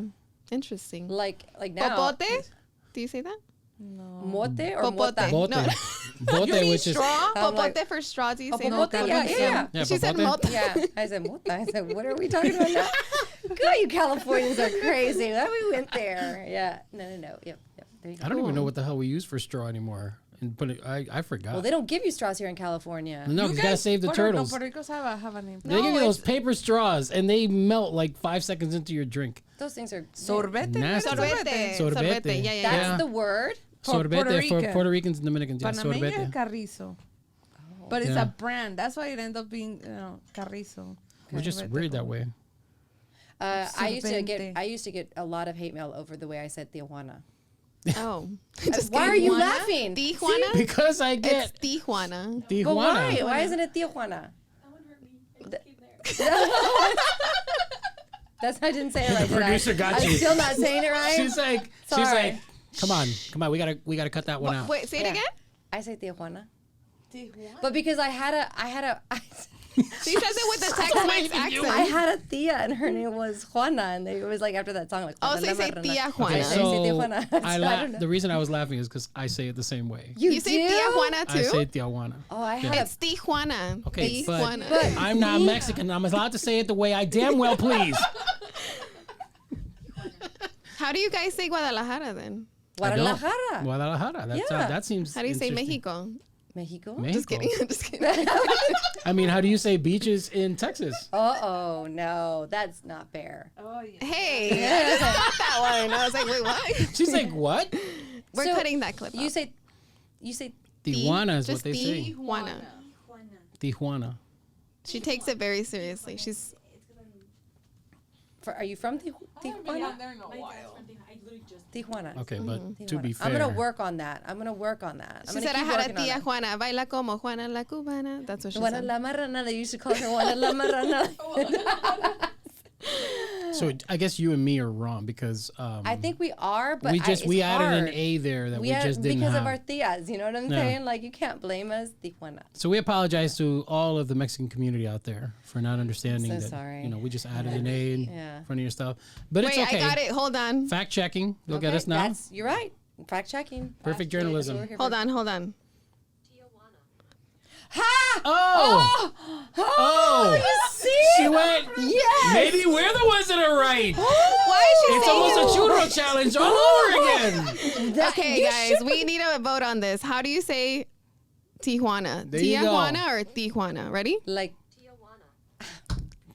Interesting. Like now. Popote? Do you say that? Mote or Popote. mota? Bote. No. Bote, You mean which is. straw? I'm like- Popote for straw. Do you Oh, say popote? that? Yeah. Yeah, She said popote. mota. Yeah, I said mota. I said, what are we talking about now? God, you Californians are crazy. Why we went there? Yeah. No. Yep. There you go. I don't even know what the hell we use for straw anymore. But I forgot. Well, they don't give you straws here in California. no, you gotta save the turtles. Puerto Rico's have a name. They give you No, those paper straws, and they melt like 5 seconds into your drink. Those things are Sorbete. Nasty. Sorbete. Sorbete. Yeah. That's Yeah. the word. For Sorbete Puerto for Rican. Puerto Ricans and Dominicans. Yeah, Panameño is sorbete. Carrizo. But it's Yeah. a brand. That's why it ends up being Carrizo. We're just Sorbete. weird that way. I used Sorbente. to get a lot of hate mail over the way I said Tijuana. Oh. Why are you laughing? Tijuana? Because I get It's Tijuana. Tijuana. But why? Why isn't it Tijuana? That's I didn't say it right. did I? Producer got I'm you. still not saying it right. She's like, Sorry. come on, we gotta cut that one out. Wait, say it Yeah. again? I say Tijuana. But because I had a She says it with the Tex-Mex accent. I had a tia and her name was Juana, and it was like after that song like. Oh, so you Juana say la Tia Marrana. Juana. Okay, I say so Tijuana. So I don't know. the reason I was laughing is because I say it the same way. You say do? Tia Juana I say too? Tijuana. Oh, I had It's Tijuana. Okay, Tijuana. but I'm not Mexican. I'm allowed to say it the way I damn well please. How do you guys say Guadalajara then? a Guadalajara. Guadalajara. That's, Yeah. that seems. How do you say interesting. Mexico? Mexico. Just kidding. Just kidding. I mean, how do you say beaches in Texas? Oh no, that's not fair. Oh, yeah. Hey, I just got that one. I was like, wait, what? She's like, what? We're So, cutting that clip. You out. say Tijuana is what Just they say. Tijuana. Tijuana. She takes it very seriously. She's are you from Tijuana? There in a while. Tijuana. Okay, but to Tijuana. be fair, I'm gonna work on that. I'm gonna work on that. She said I had a tia Juana, baila como Juana la cubana. That's what she Juana said. la Marrana. They used to call her Juana la Marrana. So I guess you and me are wrong because I think we are, but we it's added an hard. A there that we just didn't because have. of our tias. You know what I'm Yeah. saying? Like you can't blame us, Tijuana. So we apologize to all of the Mexican community out there for not understanding So that sorry. You know we just added an A in Yeah. front of your stuff, but Wait, it's okay. I got it. Hold on. Fact checking, you'll get Okay, us now. You're right. Fact checking. Perfect journalism. That's what we're here Hold for. on. Hold on. Ha! Oh, oh, You see? she went. Yes. Maybe we're the ones that are right. Why is she It's saying almost a churro challenge all over again. Okay, guys, we need a vote on this. How do you say Tijuana? There you go. Tijuana or Tijuana? Ready? Like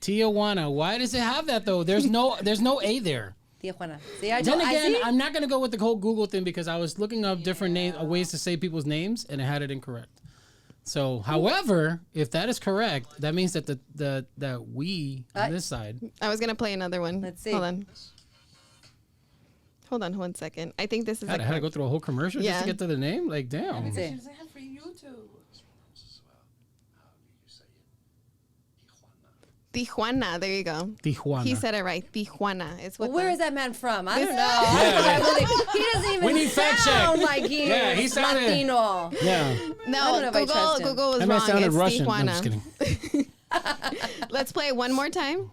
Tijuana. Why does it have that though? There's no A there. Tijuana. See, I Then don't. again, I see? I'm not gonna go with the whole Google thing because I was looking up different ways to say people's names and it had it incorrect. So, however, if that is correct, that means that that we on this side. I was gonna play another one. Let's see. Hold on. Hold on 1 second. I think this is God, I had to go through a whole commercial just Yeah. to get to the name. Like, damn. Let's see. For YouTube. Tijuana. There you go. Tijuana. He said it right. Tijuana. It's what Well, where the- is that man from? I don't know. Yeah. I believe, he doesn't even We need fact sound check. like he Yeah, is he sounded- Latino. Yeah. I don't No, know if I trust him. Google was That man wrong. sounded It's Russian. No, I'm Tijuana. just kidding. Let's play it one more time.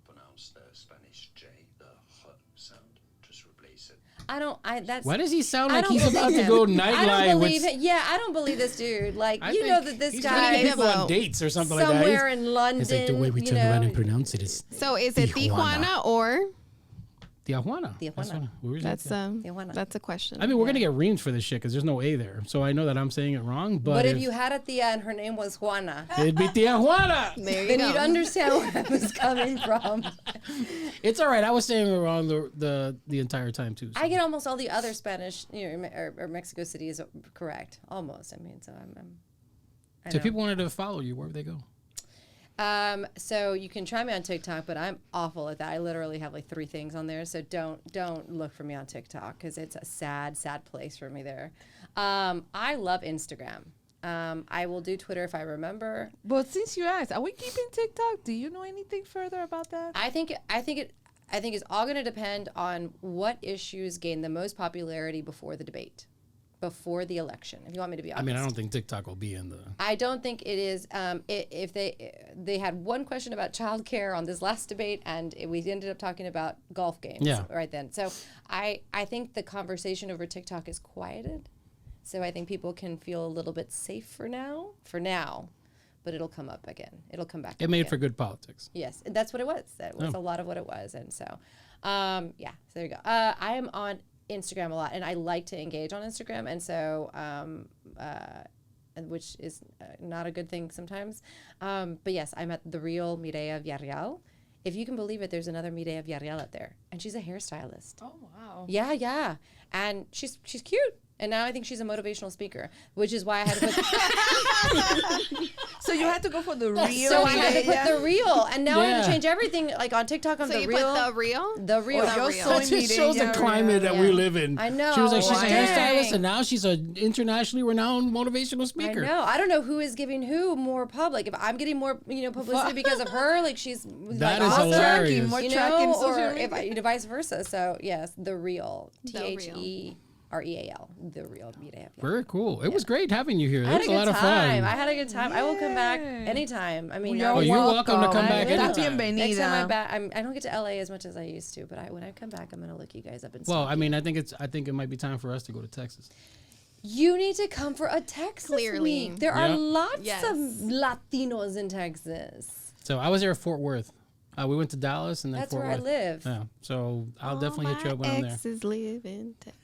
Pronounce the Spanish J, the H sound. Just replace it. That's. Why does he sound I like don't he's believe about to him. go I don't nightlife believe with? him. Yeah, I don't believe this dude. Like, I you know think that this he's guy taking is people on about dates or something like that. somewhere in London. It's like the way we you turn around know. and pronounce it is So is it Tijuana. Tijuana or Tijuana. Tijuana. That's a question. I mean, we're gonna get reamed for this shit because there's no A there, so I know that I'm saying it wrong. But if you had a Tia and her name was Juana, it'd be Tijuana. There you then go. you'd understand where I was coming from. It's all right. I was saying it wrong the entire time too. So. I get almost all the other Spanish, or Mexico cities correct. Almost. I mean, so I So if people wanted to follow you, where would they go? So you can try me on TikTok, but I'm awful at that. I literally have like 3 things on there. So don't look for me on TikTok because it's a sad place for me there. I love Instagram. I will do Twitter if I remember. But since you asked, are we keeping TikTok? Do you know anything further about that? I think it's all going to depend on what issues gain the most popularity before the debate. Before the election, if you want me to be honest. I mean, I don't think TikTok will be in the... I don't think it is. If they had one question about childcare on this last debate, and we ended up talking about golf games right then. So I think the conversation over TikTok is quieted. So I think people can feel a little bit safe for now. But it'll come up again. It'll come back. It made for good politics. Yes, that's what it was. That was a lot of what it was. And so, so there you go. I am on Instagram a lot, and I like to engage on Instagram, and so which is not a good thing sometimes. But yes, I'm at the real Mireya Villarreal. If you can believe it, there's another Mireya Villarreal out there, and she's a hairstylist. Oh wow. Yeah, and she's cute. And now I think she's a motivational speaker, which is why I had to put... So you had to go for the real. So I had to put the real. And now I have to change everything. Like on TikTok, I'm so the you real. put the real? The real. Oh, The real. That just shows the climate that we live in. I know. She was like, she's a Dang. hairstylist, and now she's an internationally renowned motivational speaker. I know. I don't know who is giving who more public. If I'm getting more, publicity because of her, like she's That like is awesome, hilarious. More tracking or social if vice versa. So yes, the real. The real. TheReal. The real Mireya. Very cool. It was great having you here. I It had was a a lot good of time. fun. I had a good time. I will come back anytime. I mean, Oh, you're welcome to come back Estás anytime. next time I'm back, I don't get to LA as much as I used to, but when I come back, I'm gonna look you guys up and. Well, I mean, I think it might be time for us to go to Texas. You need to come for a Texas Clearly. week. There are lots Yes. of Latinos in Texas. So I was there at Fort Worth. We went to Dallas and then That's Fort where Worth. I live. Yeah. So I'll definitely hit you up when I'm there. Exes live in Texas.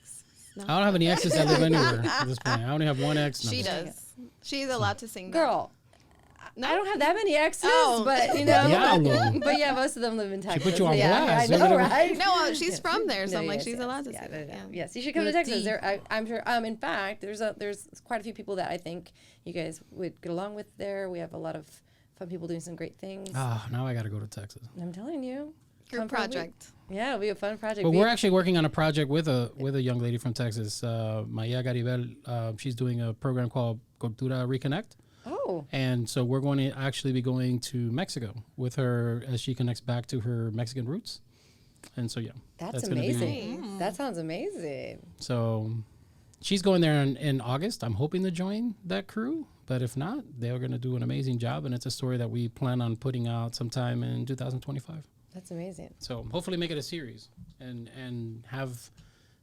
No. I don't have any exes that live anywhere at this point. I only have one ex. No. She does. She's allowed to sing. Girl, No? I don't have that many exes, Oh. but Diablo. but yeah, most of them live in Texas. put you on yeah, blast. I know, Everybody- right? No, she's from there, so No, I'm like, yes, she's yes, allowed to yeah, sing. no, no. Yeah. Yes, you should come to With Texas. D. I'm sure. In fact, there's quite a few people that I think you guys would get along with there. We have a lot of fun people doing some great things. Oh, now I got to go to Texas. I'm telling you. Group Come for a week. project. Yeah, it'll be a fun project. But we're actually working on a project with a young lady from Texas, Mireya Villarreal. She's doing a program called Cultura Reconnect. Oh. And so we're going to actually be going to Mexico with her as she connects back to her Mexican roots. And so, yeah. That's gonna be- amazing. That sounds amazing. So she's going there in August. I'm hoping to join that crew. But if not, they're going to do an amazing job. And it's a story that we plan on putting out sometime in 2025. That's amazing. So hopefully make it a series and have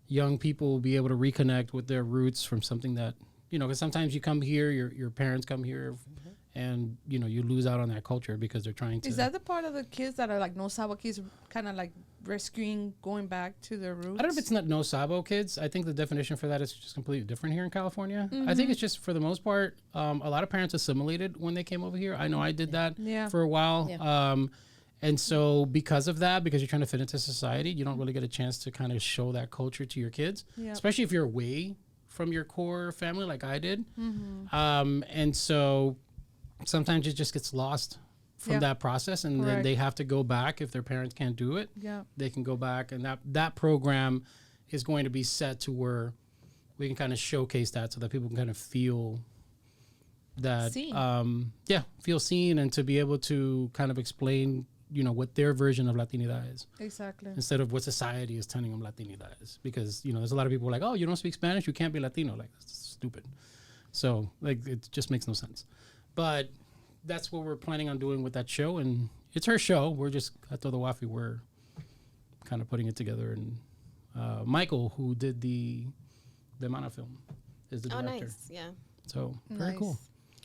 young people be able to reconnect with their roots from something that, because sometimes you come here, your parents come here, and, you lose out on that culture because they're trying to. Is that the part of the kids that are like no Sabo kids, kind of like rescuing, going back to their roots? I don't know if it's not no Sabo kids. I think the definition for that is just completely different here in California. I think it's just, for the most part, a lot of parents assimilated when they came over here. I know I did that for a while. Yeah. And so because of that, because you're trying to fit into society, you don't really get a chance to kind of show that culture to your kids, especially if you're away from your core family like I did. And so sometimes it just gets lost from that process, and then they have to go back. If their parents can't do it, they can go back. And that program is going to be set to where we can kind of showcase that so that people can kind of feel that, feel seen, and to be able to kind of explain what their version of Latinidad is. Exactly. Instead of what society is telling them Latinidad is. Because, there's a lot of people like, oh, you don't speak Spanish, you can't be Latino. Like, that's stupid. So, like, it just makes no sense. But that's what we're planning on doing with that show. And it's her show. We're just, at Todo Wafi, we're kind of putting it together. And Michael, who did the Mana film, is the director. Oh, nice. Yeah. So, very cool.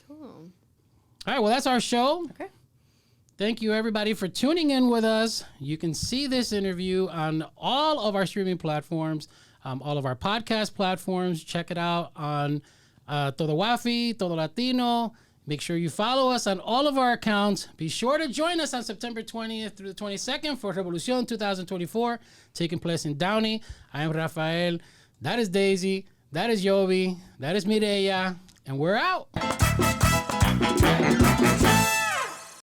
Cool. All right, well, that's our show. Okay. Thank you, everybody, for tuning in with us. You can see this interview on all of our streaming platforms, all of our podcast platforms. Check it out on Todo Wafi, Todo Latino. Make sure you follow us on all of our accounts. Be sure to join us on September 20th through the 22nd for Revolucion 2024, taking place in Downey. I am Rafael. That is Daisy. That is Yobi. That is Mireya. And we're out.